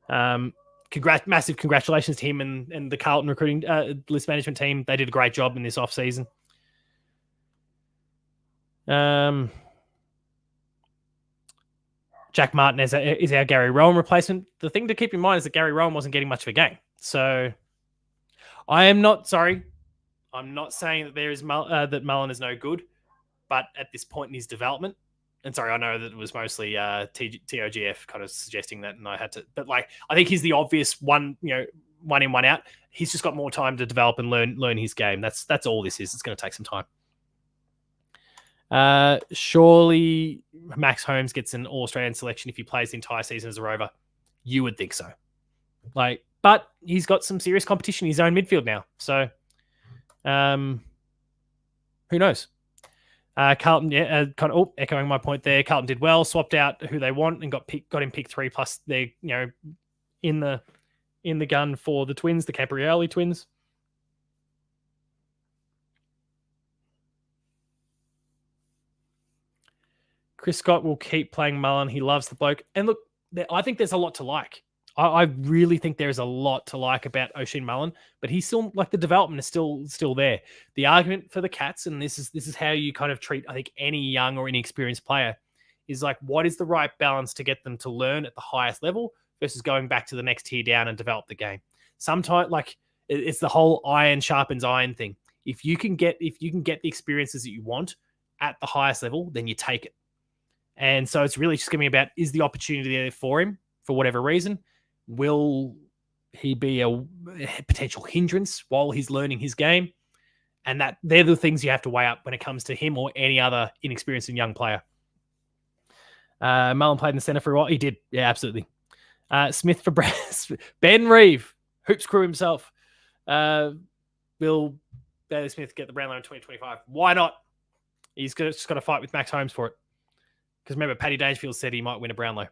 Massive congratulations to him and the Carlton recruiting list management team. They did a great job in this offseason. Jack Martin is our Gary Rowan replacement. The thing to keep in mind is that Gary Rowan wasn't getting much of a game. So I'm not saying that that Mullen is no good, but at this point in his development, and sorry, I know that it was mostly TOGF kind of suggesting that, and I had to, but like I think he's the obvious one, one in, one out. He's just got more time to develop and learn his game. That's all this is. It's going to take some time. Surely Max Holmes gets an All-Australian selection if he plays the entire season as a Rover. You would think so. But he's got some serious competition in his own midfield now. So, who knows? Carlton, echoing my point there. Carlton did well, swapped out who they want, and got him pick 3. Plus, they're in the gun for the twins, the Caprioli twins. Chris Scott will keep playing Mullen. He loves the bloke. And look, I think there's a lot to like. I really think there is a lot to like about Oisin Mullen, but he's still, like, the development is still there. The argument for the Cats, and this is how you kind of treat, I think, any young or inexperienced player, is like, what is the right balance to get them to learn at the highest level versus going back to the next tier down and develop the game. Sometimes, like, it's the whole iron sharpens iron thing. If you can get the experiences that you want at the highest level, then you take it. And so it's really just going to be about, is the opportunity there for him for whatever reason? Will he be a potential hindrance while he's learning his game? And that they're the things you have to weigh up when it comes to him or any other inexperienced and young player. Mullen played in the centre for a while. He did. Yeah, absolutely. Smith for Ben Reeve, Hoops crew himself. Will Bailey Smith get the Brownlow in 2025? Why not? He's just got to fight with Max Holmes for it. Because remember, Paddy Dangerfield said he might win a Brownlow.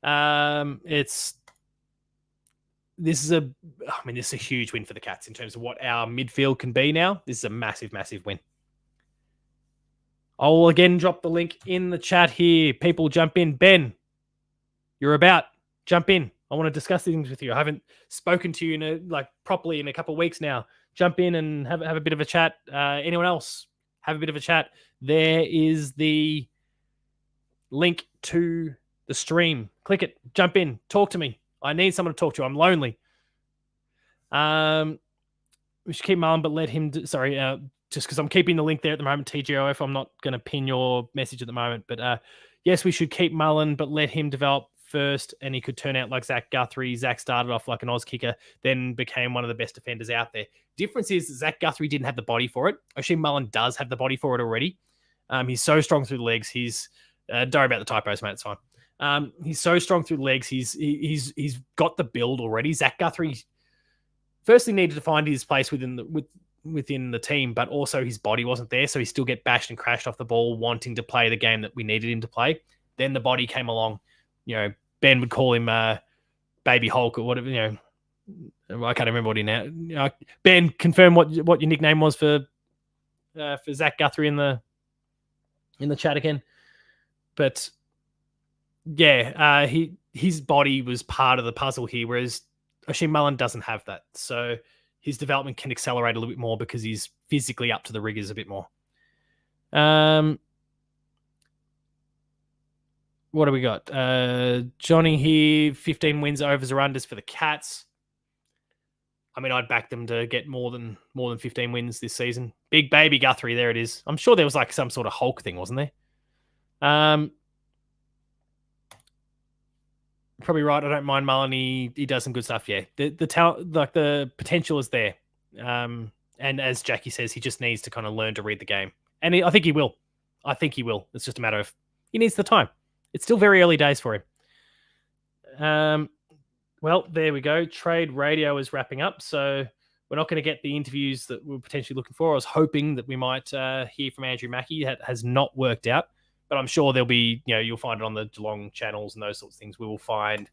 This is a huge win for the Cats in terms of what our midfield can be now. This is a massive, massive win. I'll again drop the link in the chat here. People jump in. Ben, you're about. Jump in. I want to discuss things with you. I haven't spoken to you properly in a couple of weeks now. Jump in and have a bit of a chat. Anyone else have a bit of a chat? There is the link to the stream. Click it. Jump in. Talk to me. I need someone to talk to. I'm lonely. We should keep Mullen, but let him. Just because I'm keeping the link there at the moment, TGOF. I'm not going to pin your message at the moment, but yes, we should keep Mullen, but let him develop first, and he could turn out like Zach Guthrie. Zach started off like an Oz kicker, then became one of the best defenders out there. Difference is Zach Guthrie didn't have the body for it. Actually, Mullen does have the body for it already. He's so strong through the legs. He's don't worry about the typos, mate. It's fine. He's so strong through the legs. He's got the build already. Zach Guthrie firstly needed to find his place within the team, but also his body wasn't there, so he still get bashed and crashed off the ball, wanting to play the game that we needed him to play. Then the body came along. Ben would call him Baby Hulk or whatever. I can't remember what he now. Ben, confirm what your nickname was for Zach Guthrie in the chat again. But yeah, his body was part of the puzzle here, whereas Oshie Mullen doesn't have that. So his development can accelerate a little bit more because he's physically up to the riggers a bit more. What do we got? Johnny here, 15 wins, overs or unders for the Cats. I mean, I'd back them to get more than 15 wins this season. Big baby Guthrie, there it is. I'm sure there was like some sort of Hulk thing, wasn't there? Probably right. I don't mind Mullen. He does some good stuff. Yeah, the talent, like the potential is there. And as Jackie says, he just needs to kind of learn to read the game, and I think he will. It's just a matter of he needs the time. It's still very early days for him. Well, there we go. Trade radio is wrapping up, so we're not going to get the interviews that we're potentially looking for. I was hoping that we might hear from Andrew Mackie. That has not worked out. But I'm sure there'll be, you'll find it on the Geelong channels and those sorts of things. We will find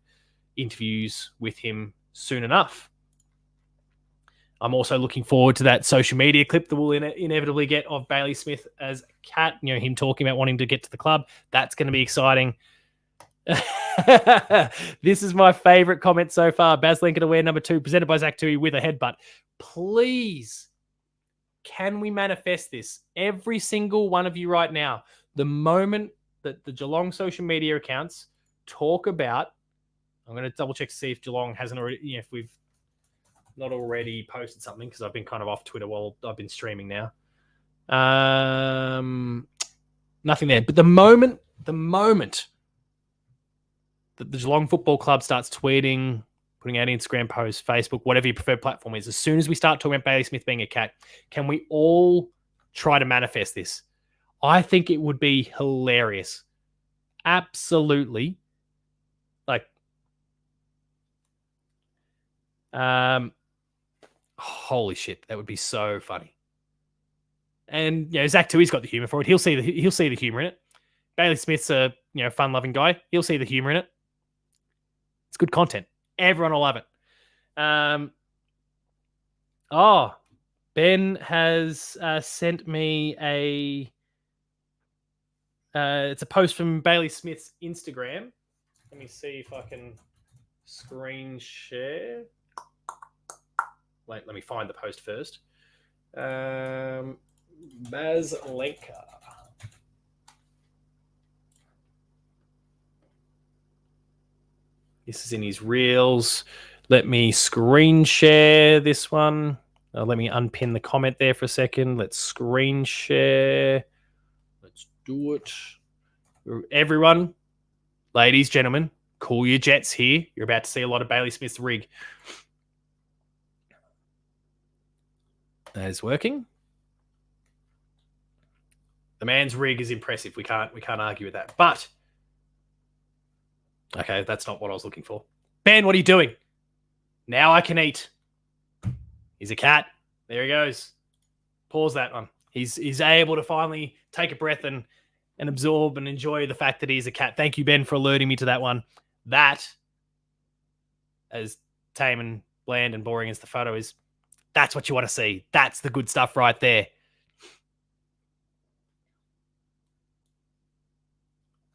interviews with him soon enough. I'm also looking forward to that social media clip that we'll inevitably get of Bailey Smith as a Cat, him talking about wanting to get to the club. That's going to be exciting. This is my favorite comment so far. Baz Lincoln Aware number 2, presented by Zach Tui with a headbutt. Please, can we manifest this? Every single one of you right now. The moment that the Geelong social media accounts talk about, I'm going to double check to see if Geelong hasn't already, if we've not already posted something, because I've been kind of off Twitter while I've been streaming now. Nothing there. But the moment that the Geelong Football Club starts tweeting, putting out Instagram posts, Facebook, whatever your preferred platform is, as soon as we start talking about Bailey Smith being a Cat, can we all try to manifest this? I think it would be hilarious. Absolutely. Holy shit, that would be so funny. And Zach too, he's got the humor for it. He'll see the humor in it. Bailey Smith's a fun-loving guy. He'll see the humor in it. It's good content. Everyone will love it. Ben has sent me a. It's a post from Bailey Smith's Instagram. Let me see if I can screen share. Wait, let me find the post first. Baz Lenka. This is in his reels. Let me screen share this one. Let me unpin the comment there for a second. Let's screen share. Let's do it. Everyone, ladies, gentlemen, cool your jets here. You're about to see a lot of Bailey Smith's rig. That is working. The man's rig is impressive. We can't argue with that. But okay, that's not what I was looking for. Ben, what are you doing? Now I can eat. He's a cat. There he goes. Pause that one. He's able to finally take a breath and absorb and enjoy the fact that he's a cat. Thank you, Ben, for alerting me to that one. That, as tame and bland and boring as the photo is, that's what you want to see. That's the good stuff right there.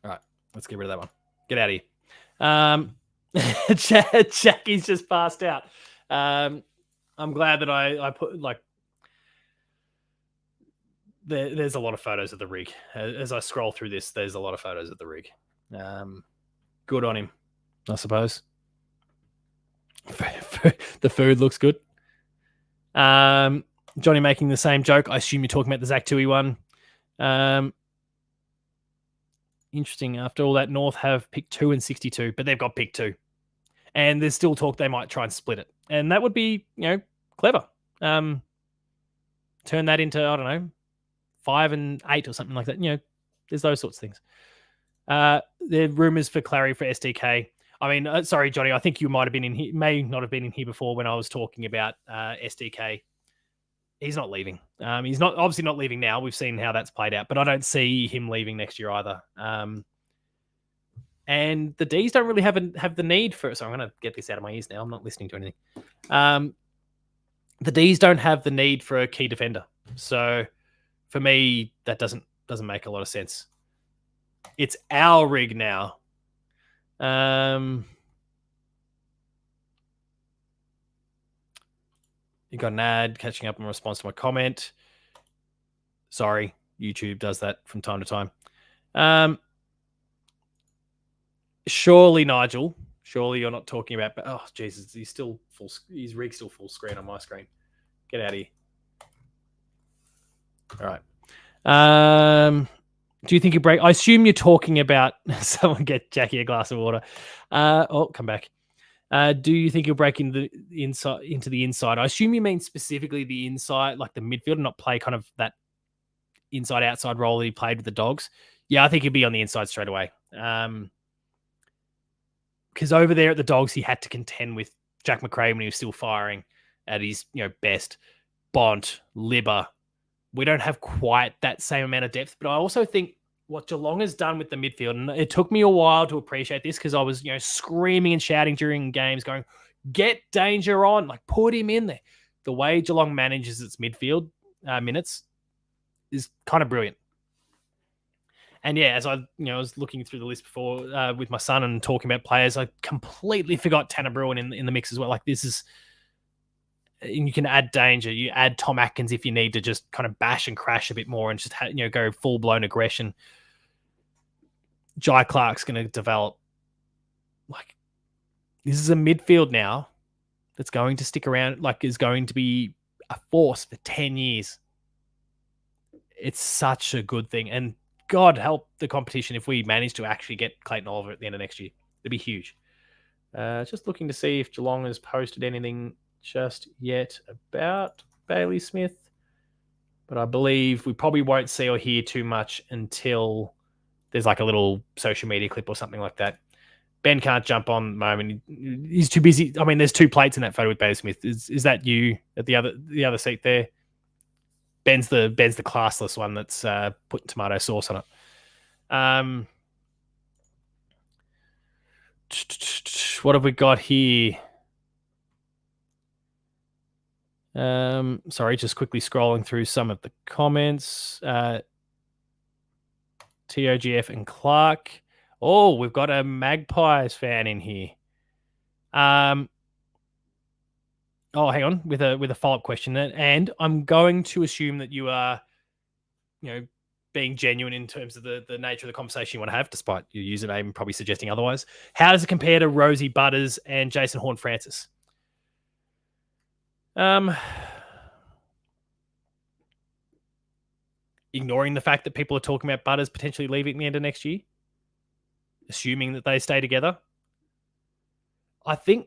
All right, let's get rid of that one. Get out of here. Jackie's just passed out. I'm glad that I put like there's a lot of photos of the rig. As I scroll through this, there's a lot of photos of the rig. Good on him, I suppose. The food looks good. Johnny making the same joke. I assume you're talking about the Zach Tui one. Interesting. After all that, North have pick 2 and 62, but they've got pick 2. And there's still talk they might try and split it. And that would be, clever. Turn that into, I don't know, 5 and 8 or something like that. There's those sorts of things. There are rumors for Clary for SDK. I mean, sorry, Johnny, I think you might have been in here, may not have been in here before when I was talking about SDK. He's not leaving. He's not obviously not leaving now. We've seen how that's played out, but I don't see him leaving next year either. And the Ds don't really have the need for it. So I'm going to get this out of my ears now. I'm not listening to anything. The Ds don't have the need for a key defender. So for me, that doesn't make a lot of sense. It's our rig now. You got an ad catching up in response to my comment. Sorry, YouTube does that from time to time. Surely, Nigel. Surely you're not talking about. Oh, Jesus, he's still full. His rig's still full screen on my screen. Get out of here. All right. Do you think you break? I assume you're talking about someone get Jackie a glass of water. Come back. Do you think you'll break into the inside? I assume you mean specifically the inside, like the midfield, and not play kind of that inside-outside role that he played with the Dogs. Yeah, I think he'd be on the inside straight away. Because over there at the Dogs, he had to contend with Jack McRae when he was still firing at his best. Bont, Libba. We don't have quite that same amount of depth, but I also think what Geelong has done with the midfield, and it took me a while to appreciate this because I was, screaming and shouting during games going, get Danger on, like put him in there. The way Geelong manages its midfield minutes is kind of brilliant. And yeah, as I was looking through the list before with my son and talking about players, I completely forgot Tanner Bruin in the mix as well. Like this is, and you can add Danger, you add Tom Atkins if you need to just kind of bash and crash a bit more and just go full blown aggression. Jai Clark's going to develop. Like this is a midfield now that's going to stick around. Like is going to be a force for 10 years. It's such a good thing, and God help the competition if we manage to actually get Clayton Oliver at the end of next year. It'd be huge. Just looking to see if Geelong has posted anything just yet about Bailey Smith, but I believe we probably won't see or hear too much until there's like a little social media clip or something like that. Ben can't jump on at the moment. He's too busy. I mean, there's 2 plates in that photo with Bailey Smith. Is that you at the other seat there? Ben's the classless one that's putting tomato sauce on it. What have we got here? Sorry, just quickly scrolling through some of the comments. TOGF and Clark. Oh, we've got a Magpies fan in here. Oh, hang on, with a follow-up question. And I'm going to assume that you are, being genuine in terms of the nature of the conversation you want to have, despite your username probably suggesting otherwise. How does it compare to Rosie Butters and Jason Horn-Francis? Ignoring the fact that people are talking about Butters potentially leaving at the end of next year, assuming that they stay together. I think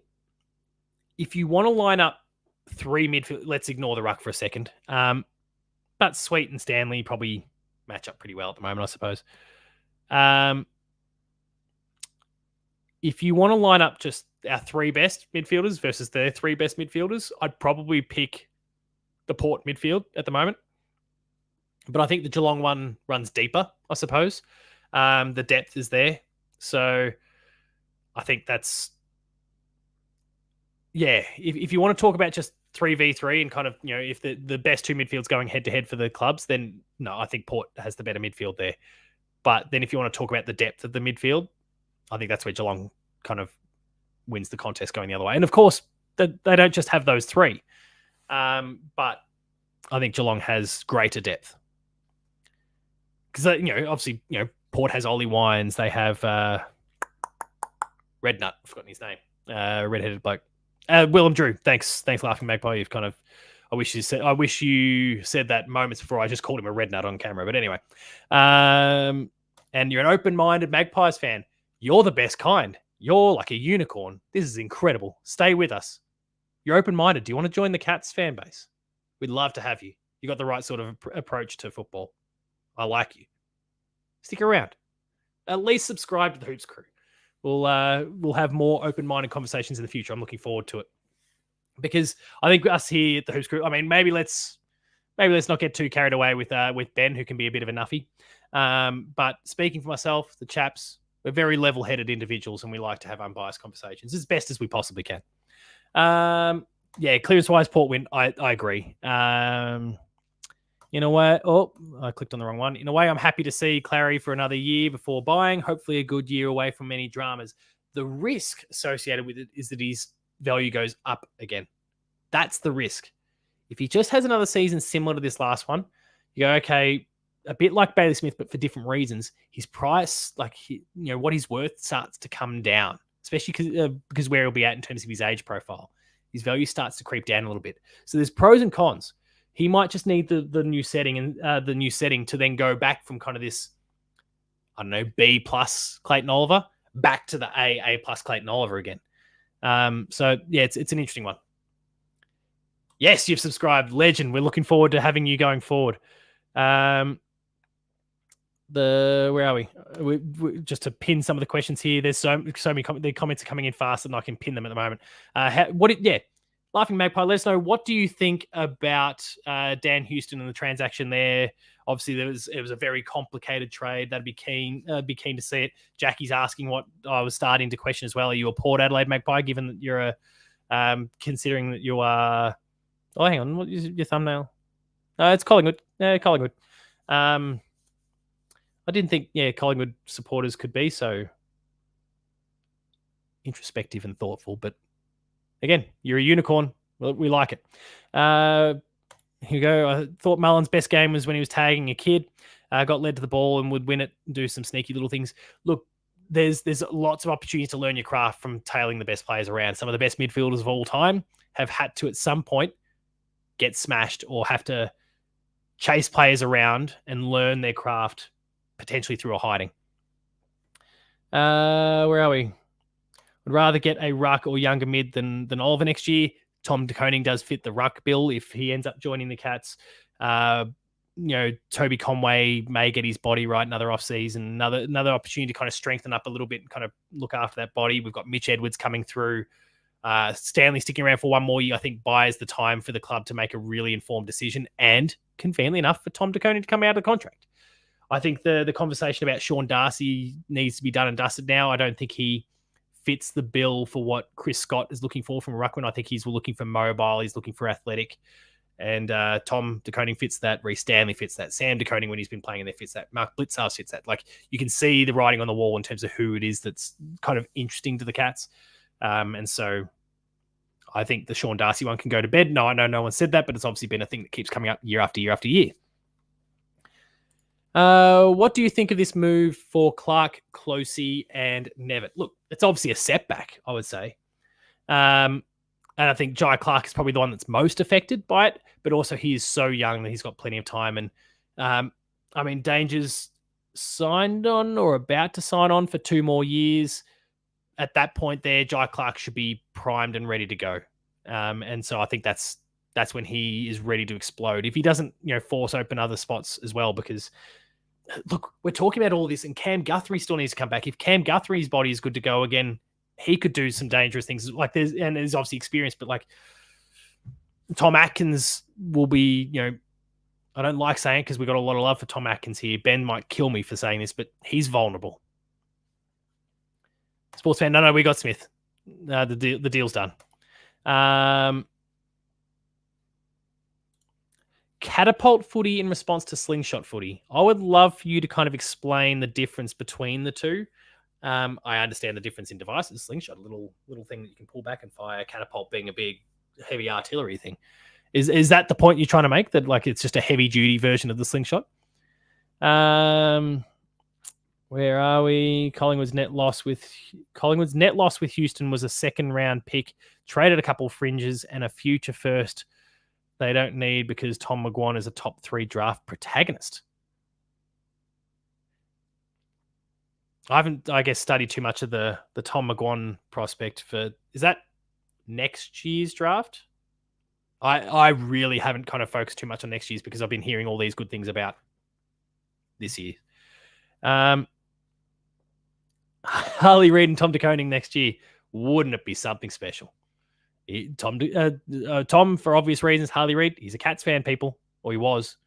if you want to line up 3 midfield, let's ignore the ruck for a second. But Sweet and Stanley probably match up pretty well at the moment, I suppose. If you want to line up just our 3 best midfielders versus their 3 best midfielders, I'd probably pick the Port midfield at the moment. But I think the Geelong one runs deeper, I suppose. The depth is there. So I think that's, if you want to talk about just 3v3 and kind of, if the best two midfields going head to head for the clubs, then no, I think Port has the better midfield there. But then if you want to talk about the depth of the midfield, I think that's where Geelong kind of wins the contest going the other way. And of course, they don't just have those three. But I think Geelong has greater depth. Because, obviously, Port has Ollie Wines. They have Red Nut. I've forgotten his name. Redheaded bloke. Willem Drew. Thanks, Laughing Magpie. You've kind of... I wish you said that moments before. I just called him a red nut on camera. But anyway. And you're an open-minded Magpies fan. You're the best kind. You're like a unicorn. This is incredible. Stay with us. You're open-minded. Do you want to join the Cats fan base? We'd love to have you. You got the right sort of approach to football. I like you. Stick around. At least subscribe to the Hoops Crew. We'll have more open-minded conversations in the future. I'm looking forward to it. Because I think us here at the Hoops Crew, I mean, maybe let's not get too carried away with Ben, who can be a bit of a nuffy. But speaking for myself, the chaps, we're very level-headed individuals, and we like to have unbiased conversations as best as we possibly can. Clearance-wise, Port win. I agree. In a way, I clicked on the wrong one. In a way, I'm happy to see Clary for another year before buying. Hopefully a good year away from many dramas. The risk associated with it is that his value goes up again. That's the risk. If he just has another season similar to this last one, you go, okay, a bit like Bailey Smith, but for different reasons, his price, what he's worth starts to come down, especially because where he'll be at in terms of his age profile. His value starts to creep down a little bit. So there's pros and cons. He might just need the new setting and the new setting to then go back from kind of this, I don't know, B plus Clayton Oliver back to the A plus Clayton Oliver again. It's an interesting one. Yes, you've subscribed, legend. We're looking forward to having you going forward. Where are we? Just to pin some of the questions here. There's so many the comments are coming in fast, and I can pin them at the moment. Laughing Magpie, let us know, what do you think about Dan Houston and the transaction there? Obviously, it was a very complicated trade. That'd be keen to see it. Jackie's asking what I was starting to question as well. Are you a Port Adelaide Magpie, given that you're considering that you are... Oh, hang on. What is your thumbnail? It's Collingwood. Yeah, Collingwood. I didn't think, Collingwood supporters could be so introspective and thoughtful, but again, you're a unicorn. Well, we like it. Here you go. I thought Mullen's best game was when he was tagging a kid, got led to the ball and would win it and do some sneaky little things. Look, there's lots of opportunities to learn your craft from tailing the best players around. Some of the best midfielders of all time have had to, at some point, get smashed or have to chase players around and learn their craft, potentially through a hiding. Where are we? Would rather get a ruck or younger mid than Oliver next year. Tom De Koning does fit the ruck bill if he ends up joining the Cats. Toby Conway may get his body right another off-season, another opportunity to kind of strengthen up a little bit and kind of look after that body. We've got Mitch Edwards coming through. Stanley sticking around for one more year, I think, buys the time for the club to make a really informed decision, and conveniently enough for Tom De Koning to come out of the contract. I think the conversation about Sean Darcy needs to be done and dusted now. I don't think he fits the bill for what Chris Scott is looking for from a ruckman. I think he's looking for mobile. He's looking for athletic. And Tom De Koning fits that. Reece Stanley fits that. Sam De Koning, when he's been playing in there, fits that. Mark Blitzhouse fits that. Like, you can see the writing on the wall in terms of who it is that's kind of interesting to the Cats. And so I think the Sean Darcy one can go to bed. No, I know no one said that, but it's obviously been a thing that keeps coming up year after year after year. What do you think of this move for Clark, Closey, and Nevitt? Look, it's obviously a setback, I would say. And I think Jai Clark is probably the one that's most affected by it, but also he is so young that he's got plenty of time. And Danger's signed on or about to sign on for 2 more years. At that point there, Jai Clark should be primed and ready to go. And so I think that's when he is ready to explode. If he doesn't, force open other spots as well, because look, we're talking about all this, and Cam Guthrie still needs to come back. If Cam Guthrie's body is good to go again, he could do some dangerous things. Like there's obviously experience, but like Tom Atkins will be, I don't like saying it because we've got a lot of love for Tom Atkins here. Ben might kill me for saying this, but he's vulnerable. Sports fan, no, we got Smith. The deal's done. Catapult footy in response to slingshot footy. I would love for you to kind of explain the difference between the two. I understand the difference in devices. Slingshot, a little thing that you can pull back and fire. Catapult being a big, heavy artillery thing. Is that the point you're trying to make? That like it's just a heavy duty version of the slingshot? Where are we? Collingwood's net loss with Houston was a second round pick. Traded a couple fringes and a future first. They don't need because Tom McGuan is a top 3 draft protagonist. I haven't, I guess, studied too much of the Tom McGuan prospect for. Is that next year's draft? I really haven't kind of focused too much on next year's because I've been hearing all these good things about this year. Harley Reid and Tom de Koning next year. Wouldn't it be something special? Tom, for obvious reasons, Harley Reid, he's a Cats fan, people, or he was.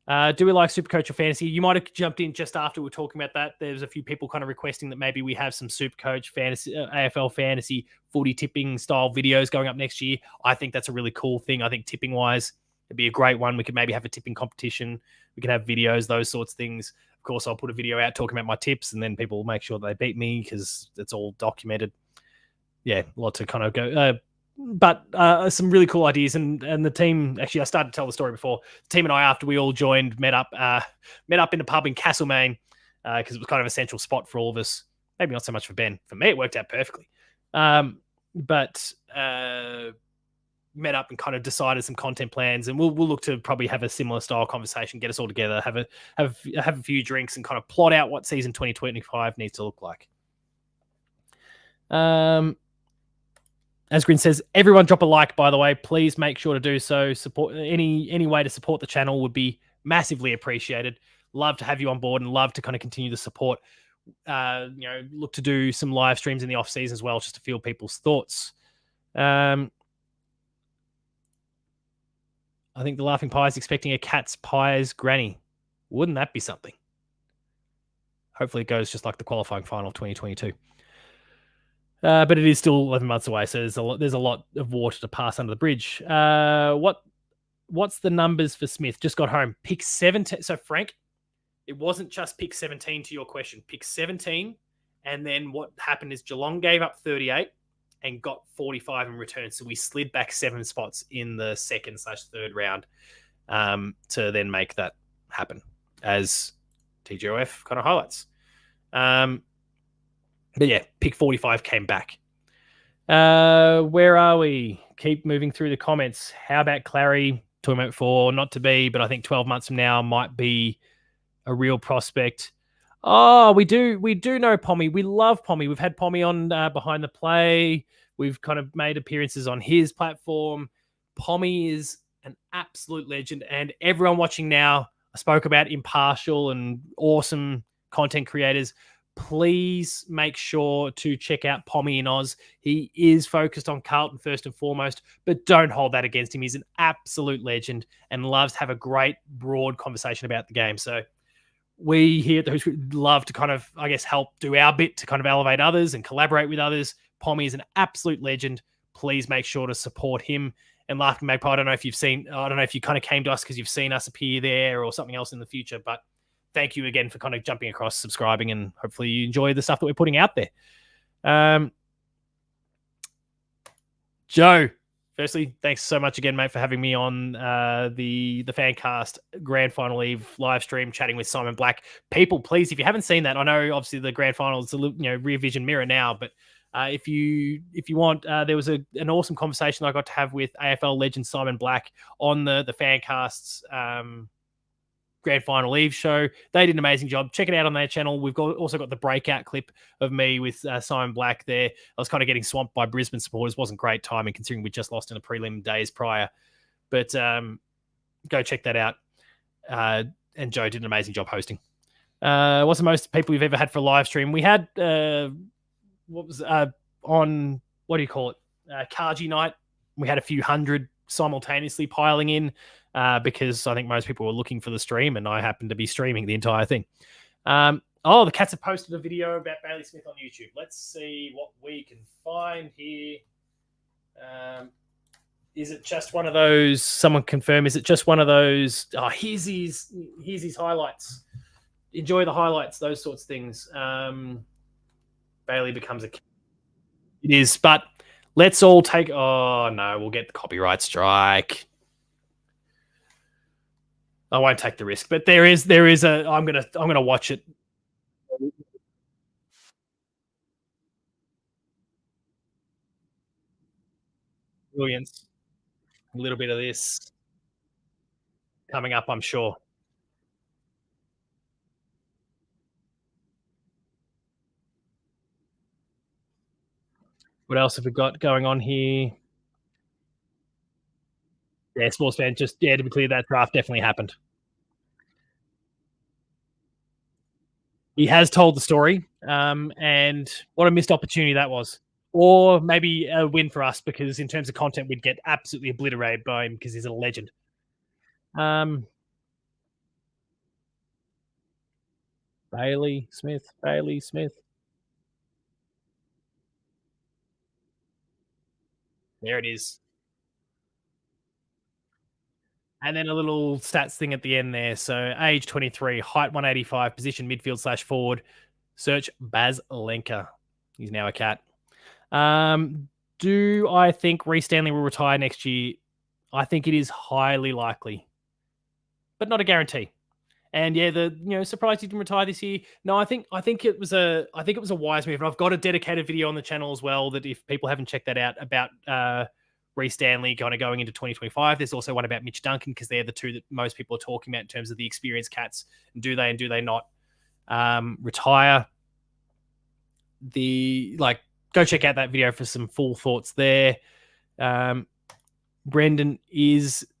Do we like Supercoach or fantasy? You might have jumped in just after we were talking about that. There's a few people kind of requesting that maybe we have some Supercoach fantasy, AFL fantasy, footy tipping style videos going up next year. I think that's a really cool thing. I think tipping wise, it'd be a great one. We could maybe have a tipping competition. We could have videos, those sorts of things. Of course, I'll put a video out talking about my tips, and then people will make sure they beat me because it's all documented. Yeah, a lot to kind of go. But some really cool ideas, and the team. Actually, I started to tell the story before. The team and I, after we all joined, met up in the pub in Castlemaine because it was kind of a central spot for all of us. Maybe not so much for Ben. For me, it worked out perfectly. But met up and kind of decided some content plans, and we'll look to probably have a similar style conversation, get us all together, have a few drinks, and kind of plot out what season 2025 needs to look like. Asgrin says, everyone drop a like, by the way. Please make sure to do so. Support any way to support the channel would be massively appreciated. Love to have you on board and love to kind of continue the support. Look to do some live streams in the off season as well, just to feel people's thoughts. I think the Laughing Pie is expecting a Cat's Pies granny. Wouldn't that be something? Hopefully it goes just like the qualifying final of 2022. But it is still 11 months away, so there's a lot of water to pass under the bridge. What's the numbers for Smith? Just got home. Pick 17. So, Frank, it wasn't just pick 17 to your question. Pick 17, and then what happened is Geelong gave up 38 and got 45 in return. So we slid back 7 spots in the second/third round to then make that happen, as TGOF kind of highlights. But yeah, pick 45 came back. Where are we? Keep moving through the comments. How about Clary? Talking about 4, not to be, but I think 12 months from now might be a real prospect. Oh, we do know Pommy. We love Pommy. We've had Pommy on Behind the Play. We've kind of made appearances on his platform. Pommy is an absolute legend, and everyone watching now, I spoke about impartial and awesome content creators. Please make sure to check out Pommy in Oz. He is focused on Carlton first and foremost, but don't hold that against him. He's an absolute legend and loves to have a great, broad conversation about the game. So we here at the Hoos Group love to kind of, I guess, help do our bit to kind of elevate others and collaborate with others. Pommy is an absolute legend. Please make sure to support him. And Laughing Magpie, I don't know if you kind of came to us because you've seen us appear there or something else in the future, but thank you again for kind of jumping across, subscribing, and hopefully you enjoy the stuff that we're putting out there. Joe, firstly, thanks so much again, mate, for having me on the Fancast Grand Final Eve live stream, chatting with Simon Black. People, please, if you haven't seen that, I know obviously the Grand Final is a rear vision mirror now, but if you want, there was an awesome conversation I got to have with AFL legend Simon Black on the Fancast's Grand Final Eve show. They did an amazing job. Check it out on their channel. We've also got the breakout clip of me with Simon Black there. I was kind of getting swamped by Brisbane supporters. Wasn't great timing considering we just lost in the prelim days prior. But go check that out. And Joe did an amazing job hosting. What's the most people we've ever had for a live stream? We had on what do you call it? Karji night. We had a few hundred simultaneously piling in. Because I think most people were looking for the stream and I happened to be streaming the entire thing. I Oh, the Cats have posted a video about Bailey Smith on YouTube. Let's see what we can find here. Is it just one of those? Someone confirm. Is it just one of those? Oh, here's his highlights. Enjoy the highlights. Those sorts of things. Bailey becomes a. It is, but let's all take. Oh no, we'll get the copyright strike. I won't take the risk, but there is a. I'm gonna watch it. Brilliance. A little bit of this coming up, I'm sure. What else have we got going on here? Yeah, sports fan. Just to be clear, that draft definitely happened. He has told the story, and what a missed opportunity that was. Or maybe a win for us because in terms of content, we'd get absolutely obliterated by him because he's a legend. Um, Bailey Smith, Bailey Smith. There it is. And then a little stats thing at the end there. So age 23, height 185, position midfield / forward. Search Baz Lenka. He's now a cat. Do I think Reece Stanley will retire next year? I think it is highly likely, but not a guarantee. And yeah, surprised he didn't retire this year. No, I think it was a wise move. And I've got a dedicated video on the channel as well that if people haven't checked that out about Reece Stanley kind of going into 2025. There's also one about Mitch Duncan because they're the two that most people are talking about in terms of the experienced cats. And do they not retire? Go check out that video for some full thoughts there. Brendan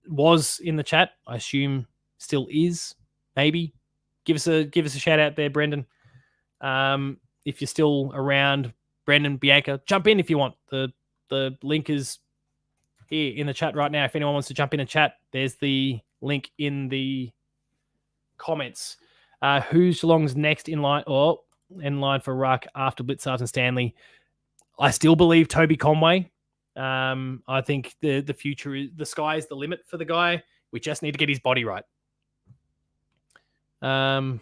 was in the chat. I assume still is. Maybe give us a shout out there, Brendan. If you're still around, Brendan, Bianca, jump in if you want. The link is here in the chat right now. If anyone wants to jump in and chat, there's the link in the comments. Who's Geelong's next in line? Oh, in line for ruck after Blitzards and Stanley. I still believe Toby Conway. I think the future is the sky is the limit for the guy. We just need to get his body right. Frank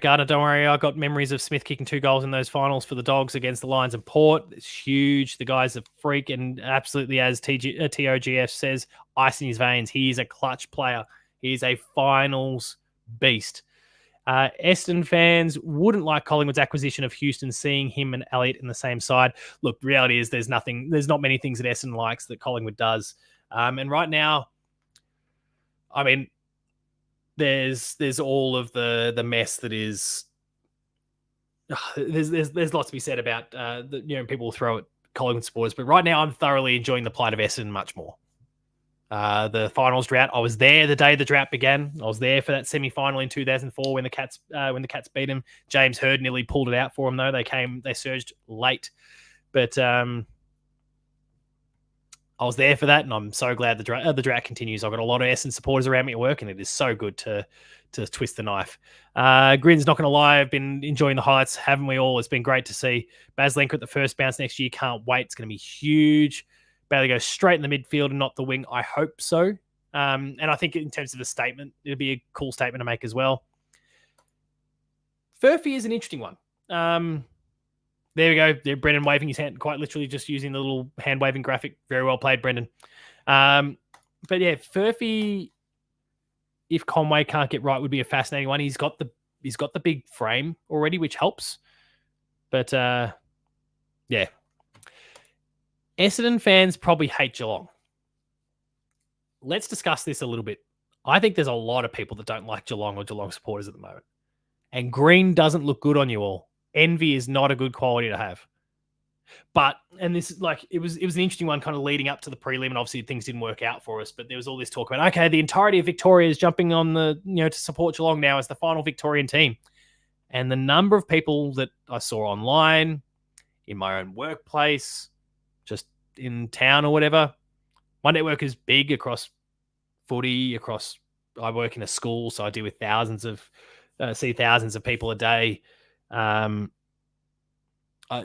Gardner, don't worry. I got memories of Smith kicking 2 goals in those finals for the Dogs against the Lions and Port. It's huge. The guy's a freak and absolutely, as TOGF says, ice in his veins. He is a clutch player. He is a finals beast. Essendon fans wouldn't like Collingwood's acquisition of Houston, seeing him and Elliott in the same side. Look, the reality is there's not many things that Essendon likes that Collingwood does. And right now, I mean, there's all of the mess that is. There's lots to be said about people will throw at Collingwood supporters, but right now I'm thoroughly enjoying the plight of Essendon much more. The finals drought, I was there the day the drought began. I was there for that semi-final in 2004 when the Cats beat him. James Hird nearly pulled it out for them though. They surged late, but I was there for that, and I'm so glad the drought continues. I've got a lot of Essendon supporters around me at work, and it is so good to twist the knife. Grin's not going to lie. I've been enjoying the highlights, haven't we all? It's been great to see. Baz Lenka at the first bounce next year. Can't wait. It's going to be huge. Bailey goes straight in the midfield and not the wing. I hope so. And I think in terms of a statement, it'll be a cool statement to make as well. Furphy is an interesting one. There we go. There, Brendan waving his hand, quite literally just using the little hand waving graphic. Very well played, Brendan. But yeah, Furphy, if Conway can't get right, would be a fascinating one. He's got the big frame already, which helps. But yeah. Essendon fans probably hate Geelong. Let's discuss this a little bit. I think there's a lot of people that don't like Geelong or Geelong supporters at the moment. And green doesn't look good on you all. Envy is not a good quality to have. But, and this is like, it was an interesting one kind of leading up to the prelim, and obviously things didn't work out for us, but there was all this talk about, okay, the entirety of Victoria is jumping on to support Geelong now as the final Victorian team. And the number of people that I saw online, in my own workplace, just in town or whatever, my network is big across footy, I work in a school, so I deal with thousands of see thousands of people a day. In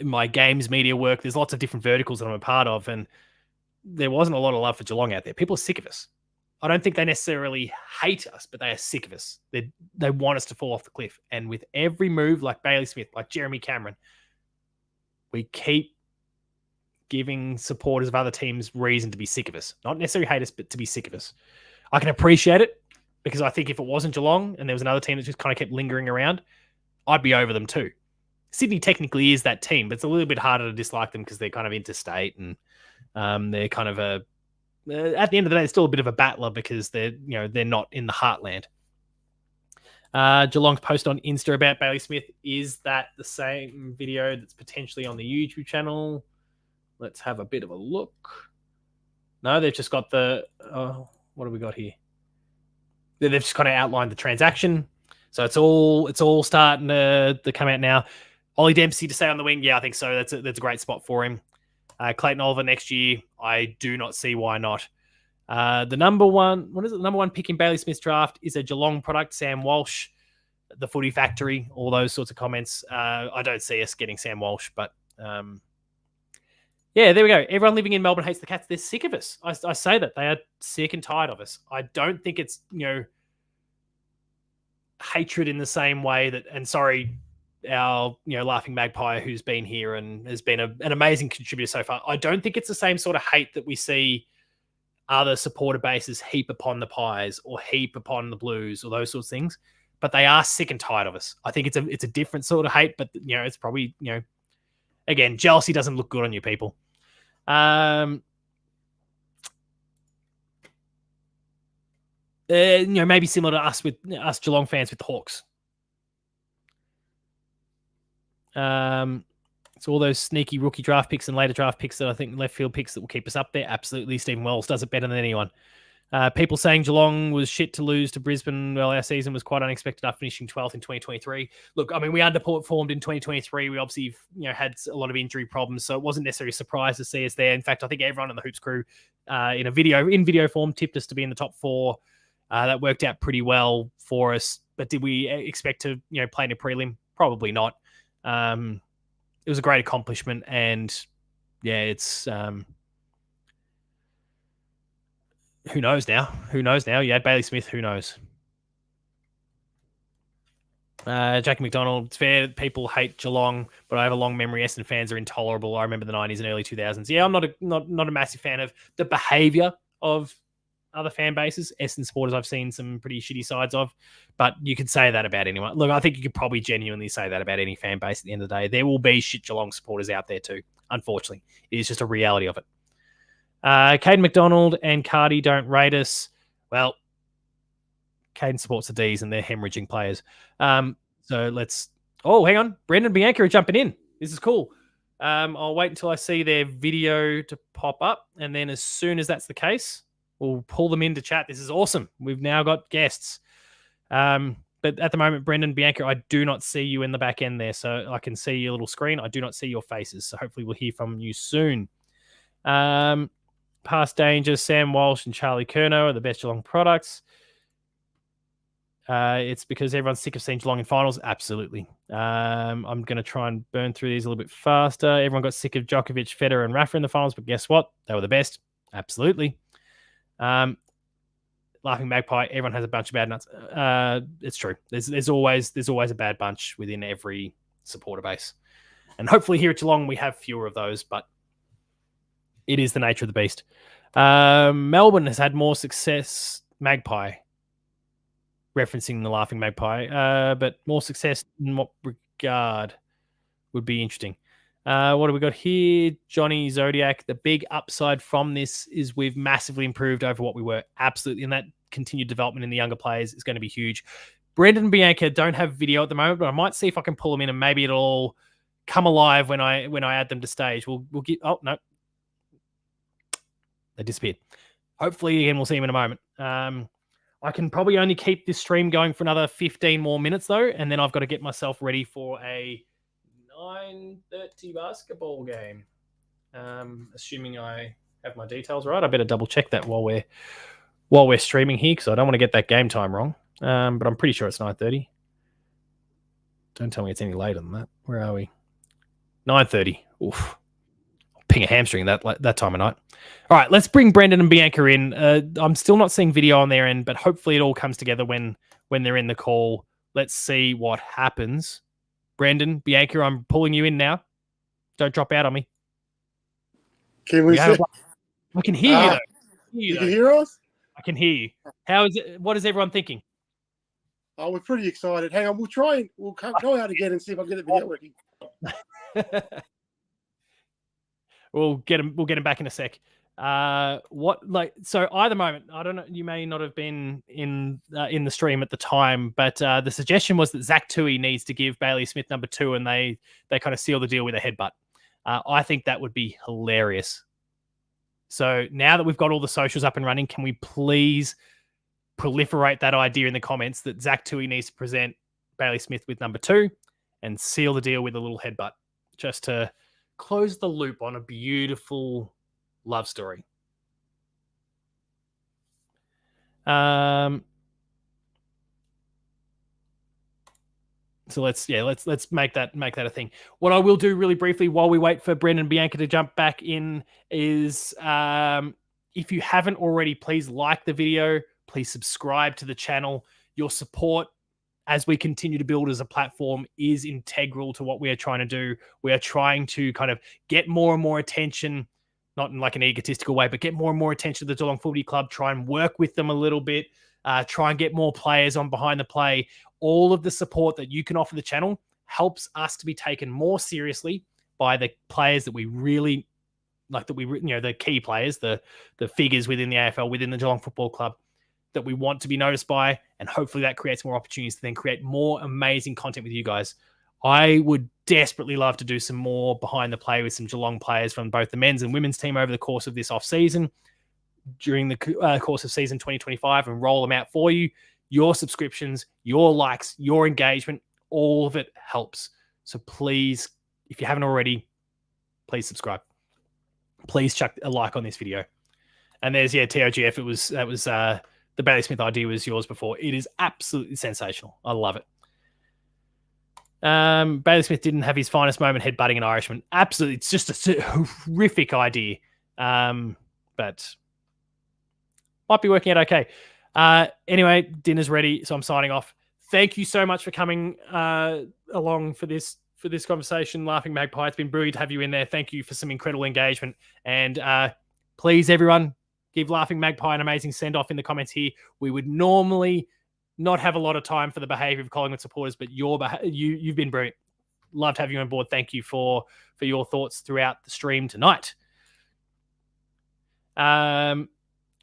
my games media work, there's lots of different verticals that I'm a part of, and there wasn't a lot of love for Geelong out there. People are sick of us. I don't think they necessarily hate us, but they are sick of us. They want us to fall off the cliff. And with every move, like Bailey Smith, like Jeremy Cameron, we keep giving supporters of other teams reason to be sick of us. Not necessarily hate us, but to be sick of us. I can appreciate it because I think if it wasn't Geelong and there was another team that just kind of kept lingering around, I'd be over them too. Sydney technically is that team, but it's a little bit harder to dislike them because they're kind of interstate and they're kind of at the end of the day, it's still a bit of a battler because they're not in the heartland. Geelong's post on Insta about Bailey Smith, is that the same video that's potentially on the YouTube channel? Let's have a bit of a look. No, they've just got what have we got here? They've just kind of outlined the transaction. So it's all starting to come out now. Ollie Dempsey to stay on the wing. Yeah, I think so. That's a great spot for him. Clayton Oliver next year. I do not see why not. The number one pick in Bailey Smith's draft is a Geelong product, Sam Walsh, the Footy Factory, all those sorts of comments. I don't see us getting Sam Walsh, but yeah, there we go. Everyone living in Melbourne hates the Cats. They're sick of us. I say that. They are sick and tired of us. I don't think it's, hatred in the same way that, and sorry, our Laughing Magpie, who's been here and has been an amazing contributor so far. I don't think it's the same sort of hate that we see other supporter bases heap upon the Pies or heap upon the Blues or those sorts of things. But they are sick and tired of us. I think it's a different sort of hate, but it's probably again, jealousy doesn't look good on you people. Maybe similar to us with us Geelong fans with the Hawks. It's all those sneaky rookie draft picks and later draft picks that I think left field picks that will keep us up there. Absolutely. Stephen Wells does it better than anyone. People saying Geelong was shit to lose to Brisbane. Well, our season was quite unexpected after finishing 12th in 2023. Look, I mean, we underperformed in 2023. We obviously, had a lot of injury problems, so it wasn't necessarily a surprise to see us there. In fact, I think everyone in the Hoops crew in video form tipped us to be in the top 4. That worked out pretty well for us. But did we expect to, play in a prelim? Probably not. It was a great accomplishment, and yeah, it's who knows now? You had Bailey Smith. Who knows? Jackie McDonald. It's fair that people hate Geelong, but I have a long memory. Essendon fans are intolerable. I remember the 90s and early 2000s. Yeah, I'm not a massive fan of the behaviour of other fan bases. Essendon supporters I've seen some pretty shitty sides of, but you could say that about anyone. Look, I think you could probably genuinely say that about any fan base at the end of the day. There will be shit Geelong supporters out there too, unfortunately. It is just a reality of it. Caden McDonald and Cardi don't rate us. Well, Caden supports the Ds and they're hemorrhaging players. So let's... Oh, hang on. Brendan Bianca are jumping in. This is cool. I'll wait until I see their video to pop up, and then as soon as that's the case, we'll pull them into chat. This is awesome. We've now got guests. But at the moment, Brendan, Bianca, I do not see you in the back end there. So I can see your little screen. I do not see your faces. So hopefully we'll hear from you soon. Past Danger, Sam Walsh and Charlie Curnow are the best Geelong products. It's because everyone's sick of seeing Geelong in finals. Absolutely. I'm going to try and burn through these a little bit faster. Everyone got sick of Djokovic, Federer, and Rafa in the finals, but guess what? They were the best. Absolutely. Laughing Magpie, everyone has a bunch of bad nuts. It's true. There's always a bad bunch within every supporter base. And hopefully here at Geelong we have fewer of those, but it is the nature of the beast. Melbourne has had more success, Magpie, referencing the Laughing Magpie, but more success in what regard would be interesting. What do we got here? Johnny Zodiac. The big upside from this is we've massively improved over what we were. Absolutely. And that continued development in the younger players is going to be huge. Brendan and Bianca don't have video at the moment, but I might see if I can pull them in and maybe it'll all come alive when I add them to stage. We'll get... Oh, no. They disappeared. Hopefully, again, we'll see them in a moment. I can probably only keep this stream going for another 15 more minutes, though, and then I've got to get myself ready for a 9:30 basketball game. Assuming I have my details right. I better double check that while we're streaming here because I don't want to get that game time wrong. But I'm pretty sure it's 9:30. Don't tell me it's any later than that. Where are we? 9:30. Oof. Ping a hamstring that time of night. All right, let's bring Brendan and Bianca in. I'm still not seeing video on their end, but hopefully it all comes together when they're in the call. Let's see what happens. Brendan, Bianca, I'm pulling you in now. Don't drop out on me. Can we see? I can hear you though. You can hear us? I can hear you. How is it? What is everyone thinking? Oh, we're pretty excited. Hang on, we'll go out again and see if I can get the video working. We'll get him back in a sec. So either moment, I don't know, you may not have been in the stream at the time, but the suggestion was that Zach Tui needs to give Bailey Smith number 2 and they kind of seal the deal with a headbutt. I think that would be hilarious. So now that we've got all the socials up and running, can we please proliferate that idea in the comments that Zach Tui needs to present Bailey Smith with number 2 and seal the deal with a little headbutt, just to close the loop on a beautiful love story. So let's make that a thing. What I will do really briefly while we wait for Brendan and Bianca to jump back in is, if you haven't already, please like the video, please subscribe to the channel. Your support as we continue to build as a platform is integral to what we are trying to do. We are trying to kind of get more and more attention, not in like an egotistical way, but get more and more attention to the Geelong Footy Club, try and work with them a little bit, try and get more players on behind the play. All of the support that you can offer the channel helps us to be taken more seriously by the players that we really like, the key players, the figures within the AFL, within the Geelong Football Club, that we want to be noticed by, and hopefully that creates more opportunities to then create more amazing content with you guys. I would desperately love to do some more behind the play with some Geelong players from both the men's and women's team over the course of this off-season, during the course of season 2025, and roll them out for you. Your subscriptions, your likes, your engagement, all of it helps. So please, if you haven't already, please subscribe. Please chuck a like on this video. And there's, TOGF, that was the Bailey Smith idea was yours before. It is absolutely sensational. I love it. Bailey Smith didn't have his finest moment headbutting an Irishman. Absolutely. It's just a horrific idea. But might be working out okay. Anyway, dinner's ready, so I'm signing off. Thank you so much for coming along for this conversation, Laughing Magpie. It's been brilliant to have you in there. Thank you for some incredible engagement. And please, everyone, give Laughing Magpie an amazing send-off in the comments here. We would normally not have a lot of time for the behaviour of Collingwood supporters, but you've been brilliant. Love to have you on board. Thank you for your thoughts throughout the stream tonight.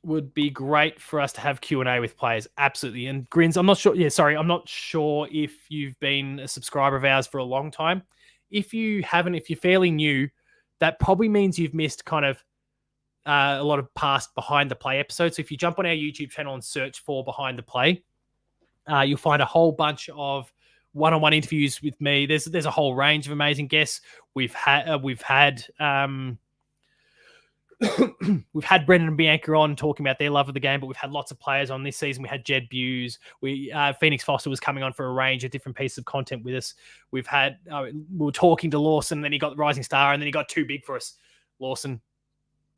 Would be great for us to have Q&A with players. Absolutely. And Grins, I'm not sure. Yeah, sorry. I'm not sure if you've been a subscriber of ours for a long time. If you haven't, if you're fairly new, that probably means you've missed kind of a lot of past Behind the Play episodes. So if you jump on our YouTube channel and search for Behind the Play, you'll find a whole bunch of one-on-one interviews with me. There's a whole range of amazing guests. We've had we've had Brendan and Bianca on talking about their love of the game, but we've had lots of players on this season. We had Jed Buse. Phoenix Foster was coming on for a range of different pieces of content with us. We've had we were talking to Lawson, then he got the Rising Star, and then he got too big for us. Lawson,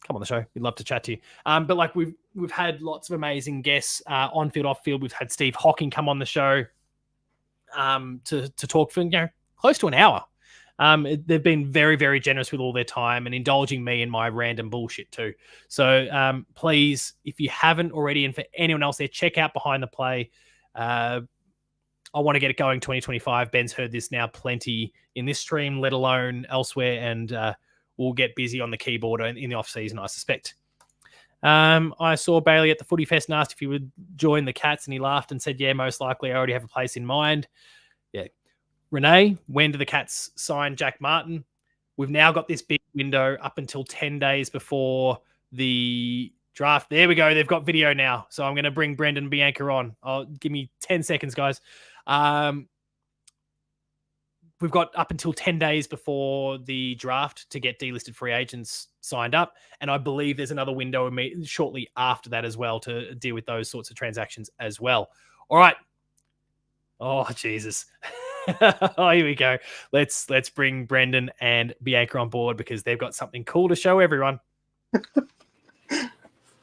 come on the show. We'd love to chat to you. But like we've had lots of amazing guests on field, off field. We've had Steve Hocking come on the show to talk for close to an hour. They've been very, very generous with all their time and indulging me in my random bullshit too. So please, if you haven't already, and for anyone else there, check out Behind the Play. I want to get it going 2025. Ben's heard this now plenty in this stream, let alone elsewhere, and we'll get busy on the keyboard in the off season, I suspect. I saw Bailey at the Footy Fest and asked if he would join the Cats, and he laughed and said, "Yeah, most likely. I already have a place in mind." Yeah. Renee, when do the Cats sign Jack Martin? We've now got this big window up until 10 days before the draft. There we go. They've got video now. So I'm going to bring Brendan and Bianca on. Give me 10 seconds, guys. We've got up until 10 days before the draft to get delisted free agents signed up. And I believe there's another window shortly after that as well to deal with those sorts of transactions as well. All right. Oh, Jesus. Oh, here we go. Let's bring Brendan and Bianca on board because they've got something cool to show everyone.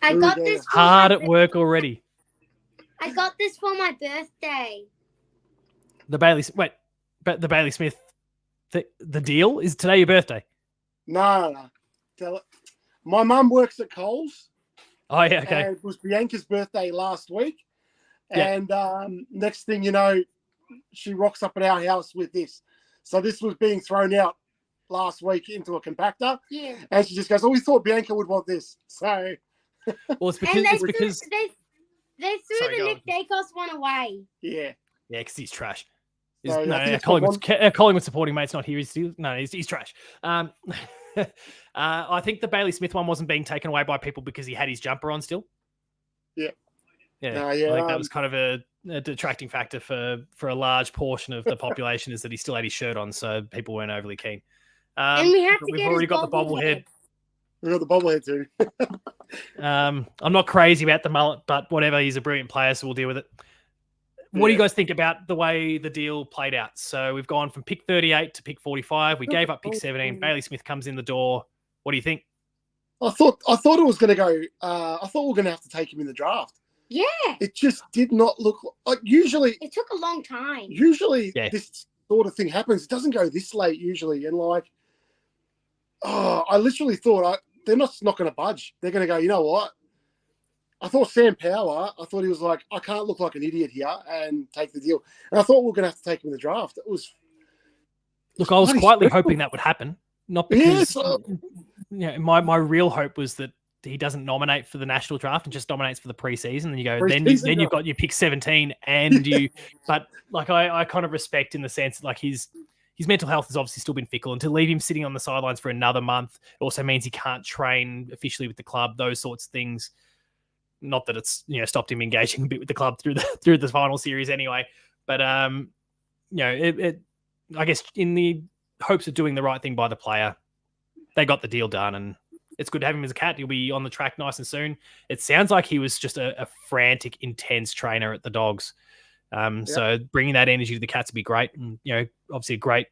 I got this hard at work already. I got this for my birthday. The Bailey Smith. The deal is today your birthday. No. Tell it. My mum works at Coles. Oh yeah, okay. And it was Bianca's birthday last week, Yeah. and next thing you know, she rocks up at our house with this. So this was being thrown out last week into a compactor. Yeah. And she just goes, "Oh, we thought Bianca would want this." So. Well, it's And because they threw Sorry, the go Nick Dacos one away. Yeah. Yeah, because he's trash. So, No, I think it's Collingwood supporting mate's not here. He's trash. I think the Bailey Smith one wasn't being taken away by people because he had his jumper on still. Yeah. Yeah. No, I yeah, think that was kind of a detracting factor for a large portion of the population is that he still had his shirt on, so people weren't overly keen. And we have to we've get already his got the bobblehead. We got the bobblehead too. I'm not crazy about the mullet, but whatever. He's a brilliant player, so we'll deal with it. What do you guys think about the way the deal played out? So we've gone from pick 38 to pick 45. We gave up pick 17. Bailey Smith comes in the door. What do you think? I thought it was going to go. I thought we were going to have to take him in the draft. Yeah. It just did not look like. Usually, It took a long time. Yeah. This sort of thing happens. It doesn't go this late usually, and I literally thought they're not going to budge. They're going to go. You know what? I thought Sam Power. I thought he was like, I can't look like an idiot here and take the deal. And I thought we were going to have to take him in the draft. It was. Look, I was quietly hoping that would happen, not because. Yes. My real hope was that he doesn't nominate for the national draft and just nominates for the preseason. And you go, then you've got your pick 17, and you. But like I kind of respect in the sense that like his mental health has obviously still been fickle, and to leave him sitting on the sidelines for another month also means he can't train officially with the club. Those sorts of things. Not that it's stopped him engaging a bit with the club through the final series anyway, but I guess in the hopes of doing the right thing by the player, they got the deal done, and it's good to have him as a cat. He'll be on the track nice and soon. It sounds like he was just a frantic, intense trainer at the Dogs. So bringing that energy to the Cats would be great, and obviously a great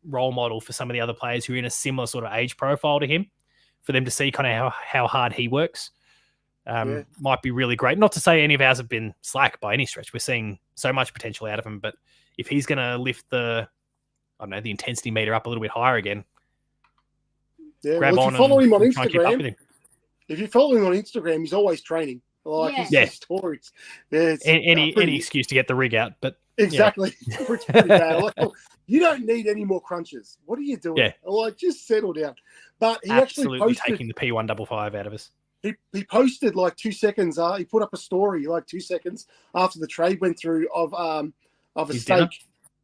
role model for some of the other players who are in a similar sort of age profile to him, for them to see kind of how hard he works. Might be really great. Not to say any of ours have been slack by any stretch. We're seeing so much potential out of him, but if he's going to lift the intensity meter up a little bit higher again, grab on if you follow him on try and keep up with him. If you follow him on Instagram, he's always training. His stories. Yeah, any excuse to get the rig out, but exactly. It's pretty bad. You don't need any more crunches. What are you doing? Yeah. Just settle down. But he absolutely actually posted, taking the P155 out of us. He posted 2 seconds. He put up a story 2 seconds after the trade went through of a His steak.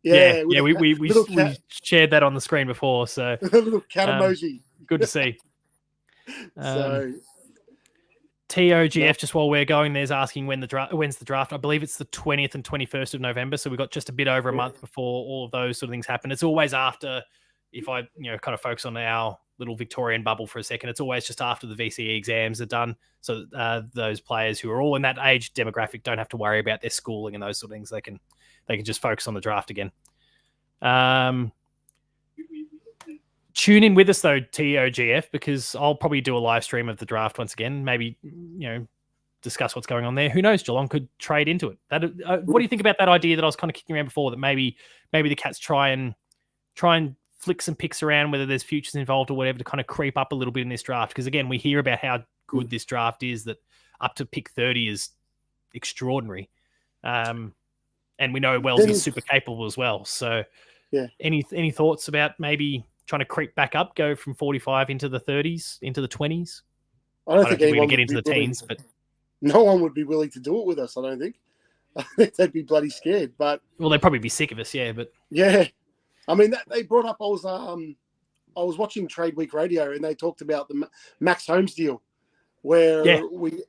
dinner? Yeah, we shared that on the screen before. So a little cat emoji. Good to see. So TOGF, just while we're going, there's asking when's the draft. I believe it's the 20th and 21st of November. So we've got just a bit over a month before all of those sort of things happen. It's always after, if I kind of focus on our little Victorian bubble for a second, it's always just after the VCE exams are done. So those players who are all in that age demographic don't have to worry about their schooling and those sort of things. They can just focus on the draft again. Tune in with us though, TOGF, because I'll probably do a live stream of the draft once again. Maybe discuss what's going on there. Who knows? Geelong could trade into it. What do you think about that idea that I was kind of kicking around before? That maybe the Cats try and flick some picks around, whether there's futures involved or whatever, to kind of creep up a little bit in this draft. Because again, we hear about how good this draft is. That up to pick 30 is extraordinary, and we know Wellesley's super capable as well. So, any thoughts about maybe trying to creep back up, go from 45 into the 30s, into the 20s? I don't think we're anyone going to get into the teens, but no one would be willing to do it with us. I don't think. I think they'd be bloody scared. But they'd probably be sick of us. Yeah, but I mean, they brought up. I was watching Trade Week Radio, and they talked about the Max Holmes deal, where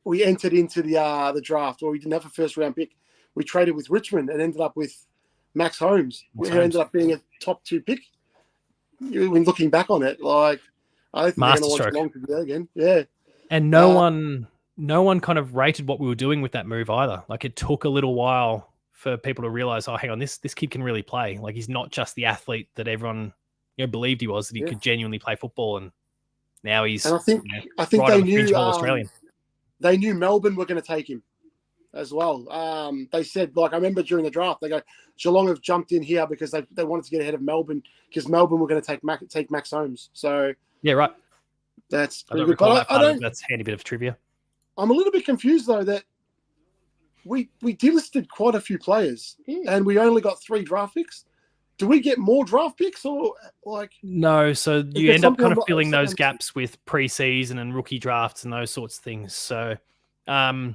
we entered into the draft, where we didn't have a first round pick. We traded with Richmond and ended up with Max Holmes, who ended up being a top 2 pick. When looking back on it, I don't think they're going to want Geelong to do that again. Yeah, and no one kind of rated what we were doing with that move either. Like, it took a little while for people to realize, oh, hang on, this kid can really play. Like, he's not just the athlete that everyone believed he was, that he could genuinely play football, and now he's. And I think right they on the fringe knew of all Australian. They knew Melbourne were going to take him as well. They said, like, I remember during the draft, they go, Geelong have jumped in here because they wanted to get ahead of Melbourne, because Melbourne were going to take Max Holmes. So yeah, right. That's I don't recall that part of it. That's a handy bit of trivia. I'm a little bit confused though that we delisted quite a few players and we only got 3 draft picks. Do we get more draft picks, or like? No, so you end up kind of filling those gaps with pre-season and rookie drafts and those sorts of things. So, yeah,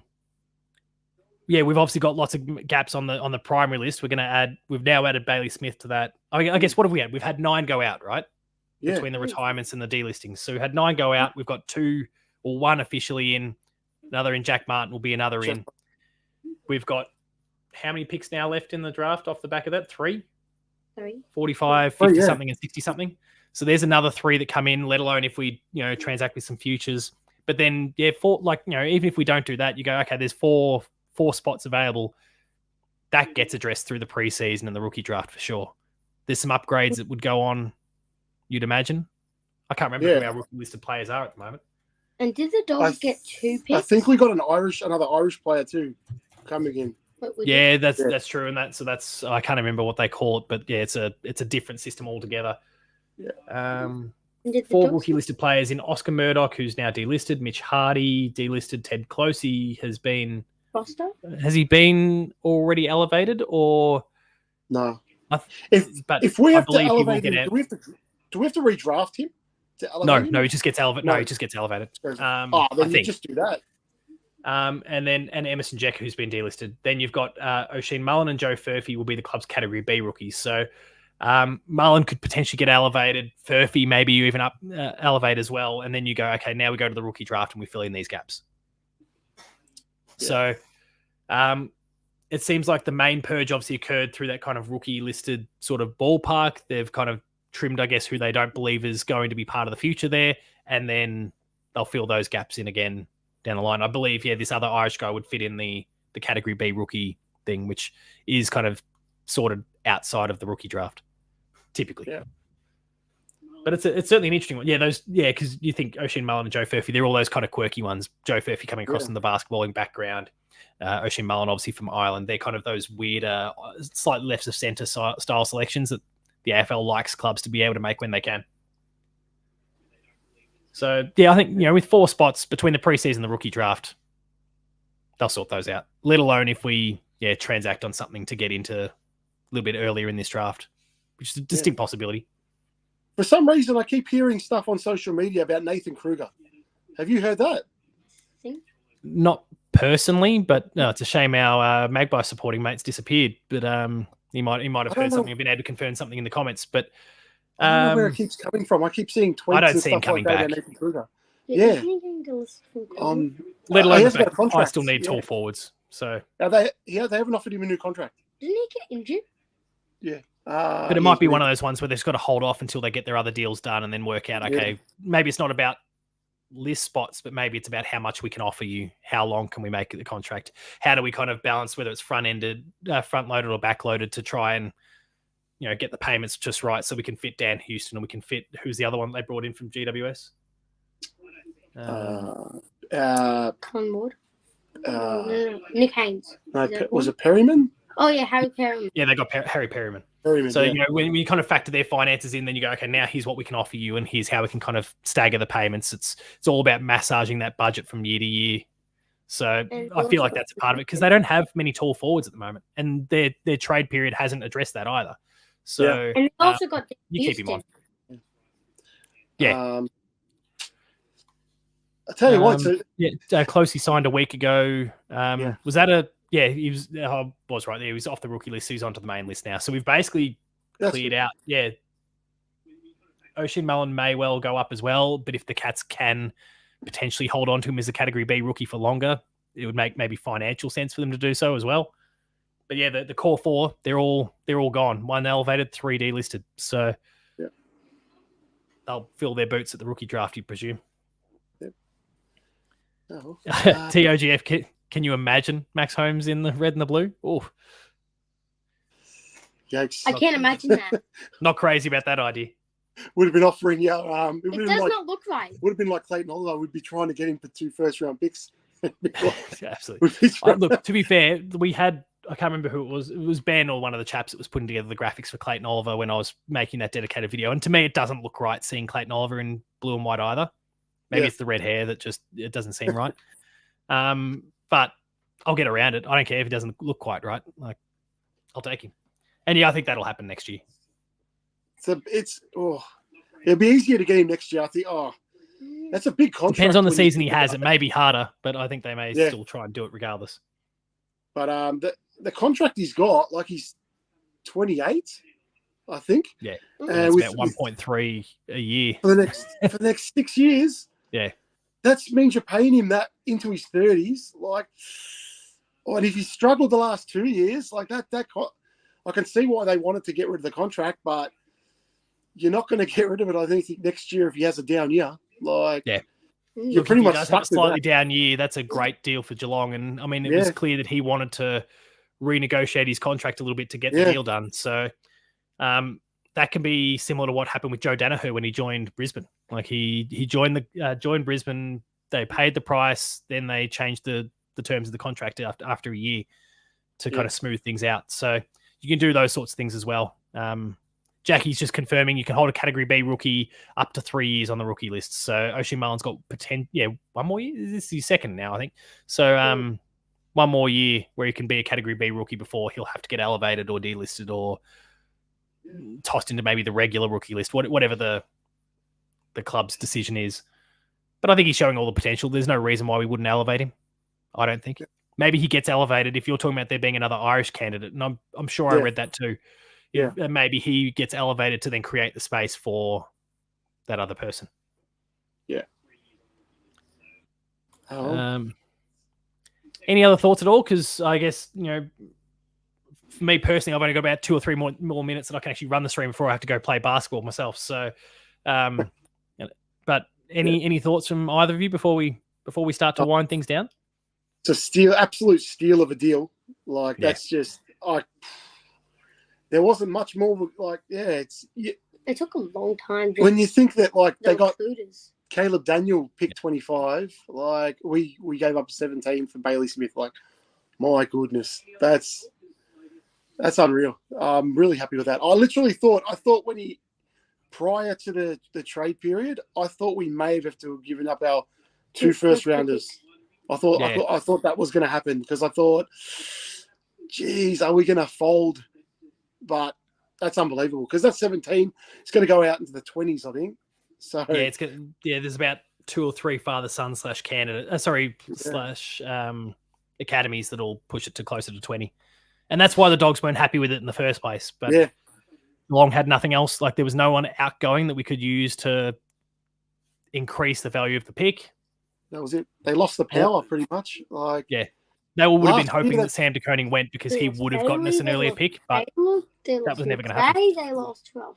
we've obviously got lots of gaps on the primary list. We've now added Bailey Smith to that. I guess, what have we had? We've had 9 go out, right? Yeah. Between the retirements and the delistings. So we had 9 go out. We've got 2 or 1 officially in. Another in. Jack Martin will be another in. We've got how many picks now left in the draft off the back of that? 3? 45, 50 something and 60 something. So there's another 3 that come in, let alone if we, transact with some futures. But then, yeah, even if we don't do that, you go, okay, there's four spots available. That gets addressed through the preseason and the rookie draft for sure. There's some upgrades that would go on, you'd imagine. I can't remember who our rookie list of players are at the moment. And did the Dogs get 2 picks? I think we got another Irish player too coming in. Yeah, that's true, and that's I can't remember what they call it, but yeah, it's a different system altogether. Yeah. 4 rookie listed players in: Oscar Murdoch, who's now delisted; Mitch Hardy delisted; Ted Closey has been. Foster? Has he been already elevated, or no? If we have to elevate him, do we have to redraft him? No, he just gets elevated. No, he just gets elevated. Then you just do that. And then Emerson Jack, who's been delisted. Then you've got O'Shane Mullen and Joe Furphy will be the club's Category B rookies. So Mullen could potentially get elevated. Furphy maybe you even elevate as well. And then you go, okay, now we go to the rookie draft and we fill in these gaps. Yeah. So it seems like the main purge obviously occurred through that kind of rookie listed sort of ballpark. They've kind of trimmed, I guess, who they don't believe is going to be part of the future there. And then they'll fill those gaps in again down the line. I believe, this other Irish guy would fit in the Category B rookie thing, which is kind of sorted outside of the rookie draft, typically. Yeah. But it's certainly an interesting one. Yeah, because you think O'Shane Mullen and Joe Furphy, they're all those kind of quirky ones. Joe Furphy coming across from the basketballing background. O'Shane Mullen, obviously from Ireland. They're kind of those weird, slightly left of centre style selections that the AFL likes clubs to be able to make when they can. So, I think, with 4 spots between the preseason and the rookie draft, they'll sort those out, let alone if we, transact on something to get into a little bit earlier in this draft, which is a distinct possibility. For some reason, I keep hearing stuff on social media about Nathan Kruger. Have you heard that? Not personally, but no, it's a shame our Magpie supporting mate's disappeared, but he might have heard something. I've been able to confirm something in the comments, but I don't know where it keeps coming from. I keep seeing tweets. I don't see him coming back. Nathan Kruger. Yeah. Let alone the fact I still need tall forwards. So they haven't offered him a new contract. Didn't he get injured? Yeah. But it might be one of those ones where they've just got to hold off until they get their other deals done and then work out, okay, maybe it's not about list spots, but maybe it's about how much we can offer you. How long can we make the contract? How do we kind of balance whether it's front-loaded or back-loaded to try and, get the payments just right so we can fit Dan Houston and we can fit, who's the other one they brought in from GWS? Conwood. Nick Haynes. No, was it Perryman? Oh, yeah, Harry Perryman. Yeah, they got Harry Perryman. So, when you kind of factor their finances in, then you go, okay, now here's what we can offer you and here's how we can kind of stagger the payments. It's all about massaging that budget from year to year. So I feel like that's a part of it because they don't have many tall forwards at the moment and their trade period hasn't addressed that either. So and they also got you keep him on. Yeah. I tell you what, Closey signed a week ago. Was that he was. I was right there. He was off the rookie list. So he's onto the main list now. So we've basically cleared out. Yeah, O'Shane Mullen may well go up as well, but if the Cats can potentially hold on to him as a Category B rookie for longer, it would make maybe financial sense for them to do so as well. But yeah, the core 4, they're all gone. 1 elevated, 3 delisted. So they'll fill their boots at the rookie draft, you presume. TOGF, can you imagine Max Holmes in the red and the blue? Oh, Yikes. I can't imagine that. Not crazy about that idea. Would have been offering you. It does not look right. Would have been like Clayton Oliver. We'd be trying to get him for 2 first-round picks. Absolutely. Look, to be fair, we had, I can't remember who it was. It was Ben or one of the chaps that was putting together the graphics for Clayton Oliver when I was making that dedicated video. And to me, it doesn't look right seeing Clayton Oliver in blue and white either. Maybe it's the red hair that just, it doesn't seem right. But I'll get around it. I don't care if it doesn't look quite right. Like, I'll take him. And yeah, I think that'll happen next year. It'll be easier to get him next year. I think. That's a big contract. Depends on the season he has. It may be harder, but I think they may still try and do it regardless. But the contract he's got, like he's 28, I think. Yeah, it's about 1.3 a year for the next 6 years. Yeah, that means you're paying him that into his 30s. Like, and if he struggled the last 2 years, like that, I can see why they wanted to get rid of the contract, but you're not going to get rid of it. I think next year if he has a down year, like you're pretty much stuck with a slightly down year. That's a great deal for Geelong, and I mean it was clear that he wanted to renegotiate his contract a little bit to get the deal done. So that can be similar to what happened with Joe Danaher when he joined Brisbane. Like he joined Brisbane, they paid the price, then they changed the terms of the contract after a year to kind of smooth things out. So you can do those sorts of things as well. Jackie's just confirming you can hold a Category B rookie up to 3 years on the rookie list. So Oshie Mullen's got one more year. This is his second now, I think. So one more year where he can be a Category B rookie before he'll have to get elevated or delisted or tossed into maybe the regular rookie list, whatever the club's decision is. But I think he's showing all the potential. There's no reason why we wouldn't elevate him. I don't think. Maybe he gets elevated if you're talking about there being another Irish candidate, and I'm sure I read that too. Yeah, maybe he gets elevated to then create the space for that other person. Yeah. Any other thoughts at all? Because I guess for me personally, I've only got about 2 or 3 more minutes that I can actually run the stream before I have to go play basketball myself. So, but any thoughts from either of you before we start to wind things down? It's a absolute steal of a deal. Like that's just there wasn't much more. Like it took a long time. When you think that they got recruiters. Caleb Daniel picked 25, like we gave up 17 for Bailey Smith. Like, my goodness, that's unreal. I'm really happy with that. I thought when prior to the trade period, I thought we may have to have given up our 2 first rounders. I thought that was going to happen because I thought, geez, are we going to fold? But that's unbelievable because that 17 is going to go out into the 20s, I think. So there's about 2 or 3 father-son / academies that'll push it to closer to 20. And that's why the Dogs weren't happy with it in the first place. But Geelong had nothing else. Like there was no one outgoing that we could use to increase the value of the pick. That was it. They lost the power pretty much. They would have been hoping that Sam de Koning went because he would have gotten us an earlier pick, but that was never going to happen. They lost 12.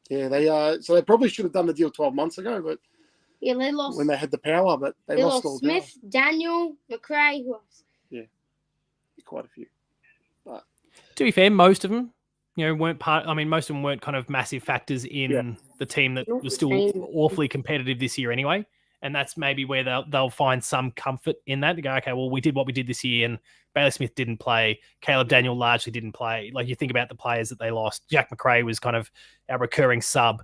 Yeah, so they probably should have done the deal 12 months ago, but they lost when they had the power, but they lost all Smith, Daniel, McRae, who else? Yeah, quite a few. But to be fair, most of them, weren't part. I mean, most of them weren't kind of massive factors in the team that was still awfully competitive this year anyway. And that's maybe where they'll find some comfort in that to go, okay, well, we did what we did this year and Bailey Smith didn't play. Caleb Daniel largely didn't play. Like you think about the players that they lost. Jack McRae was kind of our recurring sub.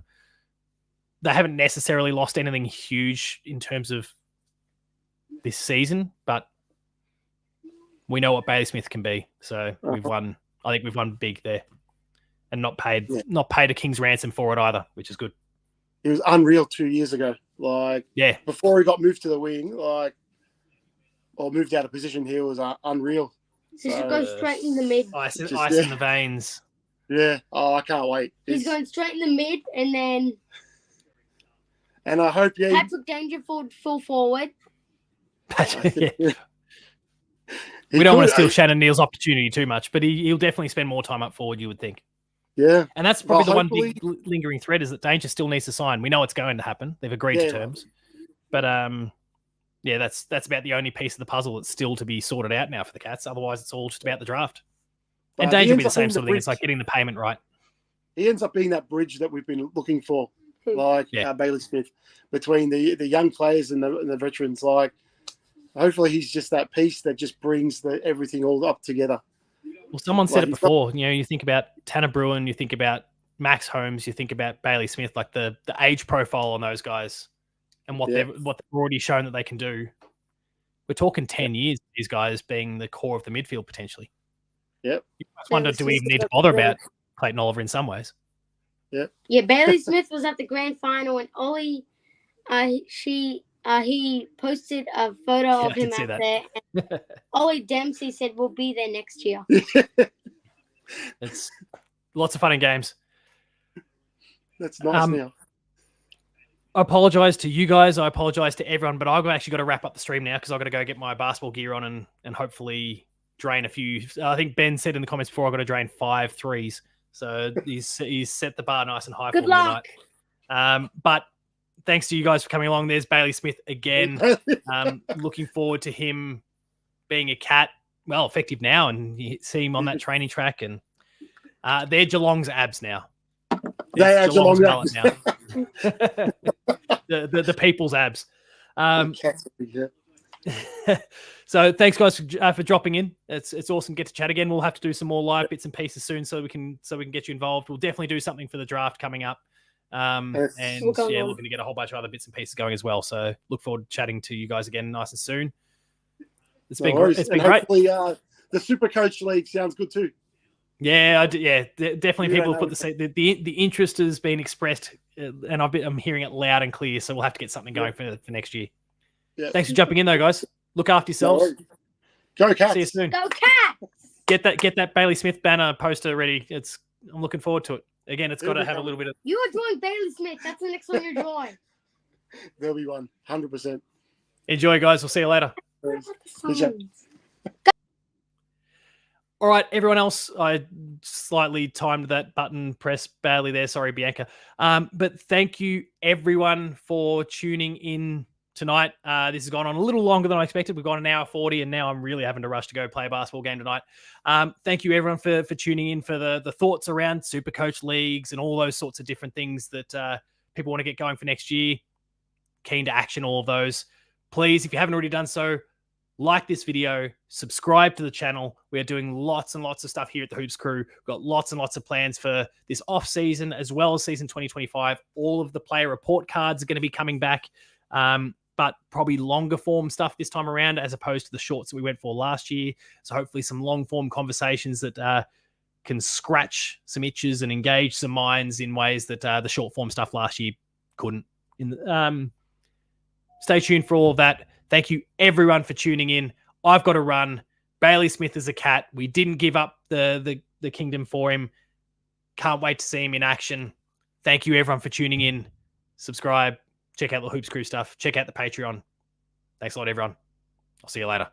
They haven't necessarily lost anything huge in terms of this season, but we know what Bailey Smith can be. So we've won. I think we've won big there and not paid a king's ransom for it either, which is good. It was unreal 2 years ago. Before he got moved to the wing, or moved out of position, he was unreal. So should go straight in the mid. Ice in the veins. Yeah. Oh, I can't wait. He's going straight in the mid, and then. And I hope Patrick Dangerfield full forward. We don't want to steal Shannon Neal's opportunity too much, but he'll definitely spend more time up forward, you would think. Yeah. And that's probably the one big lingering thread is that Danger still needs to sign. We know it's going to happen. They've agreed to terms. But that's about the only piece of the puzzle that's still to be sorted out now for the Cats. Otherwise, it's all just about the draft. And But he Danger will be ends the up same being sort of thing. It's like getting the payment right. He ends up being that bridge that we've been looking for, like Bailey Smith, between the young players and the veterans. Like, hopefully he's just that piece that just brings everything all up together. Well, someone said it before. You know, you think about Tanner Bruin, you think about Max Holmes, you think about Bailey Smith, like the age profile on those guys and what they've already shown that they can do. We're talking 10 years, these guys being the core of the midfield potentially. Yep. You must wonder, do we even need to bother about Clayton Oliver in some ways? Yep. Yeah, Bailey Smith was at the grand final, and Ollie, he posted a photo of him out there. And Ollie Dempsey said we'll be there next year. It's lots of fun and games. That's nice now. I apologize to you guys. I apologize to everyone, but I've actually got to wrap up the stream now because I've got to go get my basketball gear on and hopefully drain a few. I think Ben said in the comments before I've got to drain 5 threes. So he's set the bar nice and high for me tonight. But thanks to you guys for coming along. There's Bailey Smith again. Looking forward to him being a cat. Well, effective now, and you see him on that training track. And they're Geelong's abs now. They are Geelong's abs now. the people's abs. So thanks guys for dropping in. It's awesome to get to chat again. We'll have to do some more live bits and pieces soon so we can get you involved. We'll definitely do something for the draft coming up. And looking to get a whole bunch of other bits and pieces going as well. So look forward to chatting to you guys again nice and soon. It's been great. Hopefully, the Super Coach League sounds good too. Yeah, definitely. People have put the interest has been expressed, and I'm hearing it loud and clear. So we'll have to get something going for next year. Yeah. Thanks for jumping in, though, guys. Look after yourselves. Go Cats! See you soon. Go Cats! Get that Bailey Smith banner poster ready. I'm looking forward to it. Again, it's got to have a little bit of. You are drawing Bailey Smith. That's the next one you're drawing. There'll be one, 100%. Enjoy, guys. We'll see you later. All right, everyone else, I slightly timed that button press badly there. Sorry, Bianca. But thank you, everyone, for tuning in tonight. This has gone on a little longer than I expected. We've gone an hour 40, and now I'm really having to rush to go play a basketball game tonight. Thank you, everyone, for tuning in, for the thoughts around Super Coach Leagues and all those sorts of different things that people want to get going for next year. Keen to action all of those. Please, if you haven't already done so, like this video, subscribe to the channel. We are doing lots and lots of stuff here at the Hoops Crew. We've got lots and lots of plans for this off season as well as season 2025. All of the player report cards are going to be coming back, but probably longer form stuff this time around as opposed to the shorts that we went for last year. So hopefully some long form conversations that can scratch some itches and engage some minds in ways that the short form stuff last year couldn't. Stay tuned for all of that. Thank you, everyone, for tuning in. I've got to run. Bailey Smith is a cat. We didn't give up the kingdom for him. Can't wait to see him in action. Thank you, everyone, for tuning in. Subscribe. Check out the Hoops Crew stuff. Check out the Patreon. Thanks a lot, everyone. I'll see you later.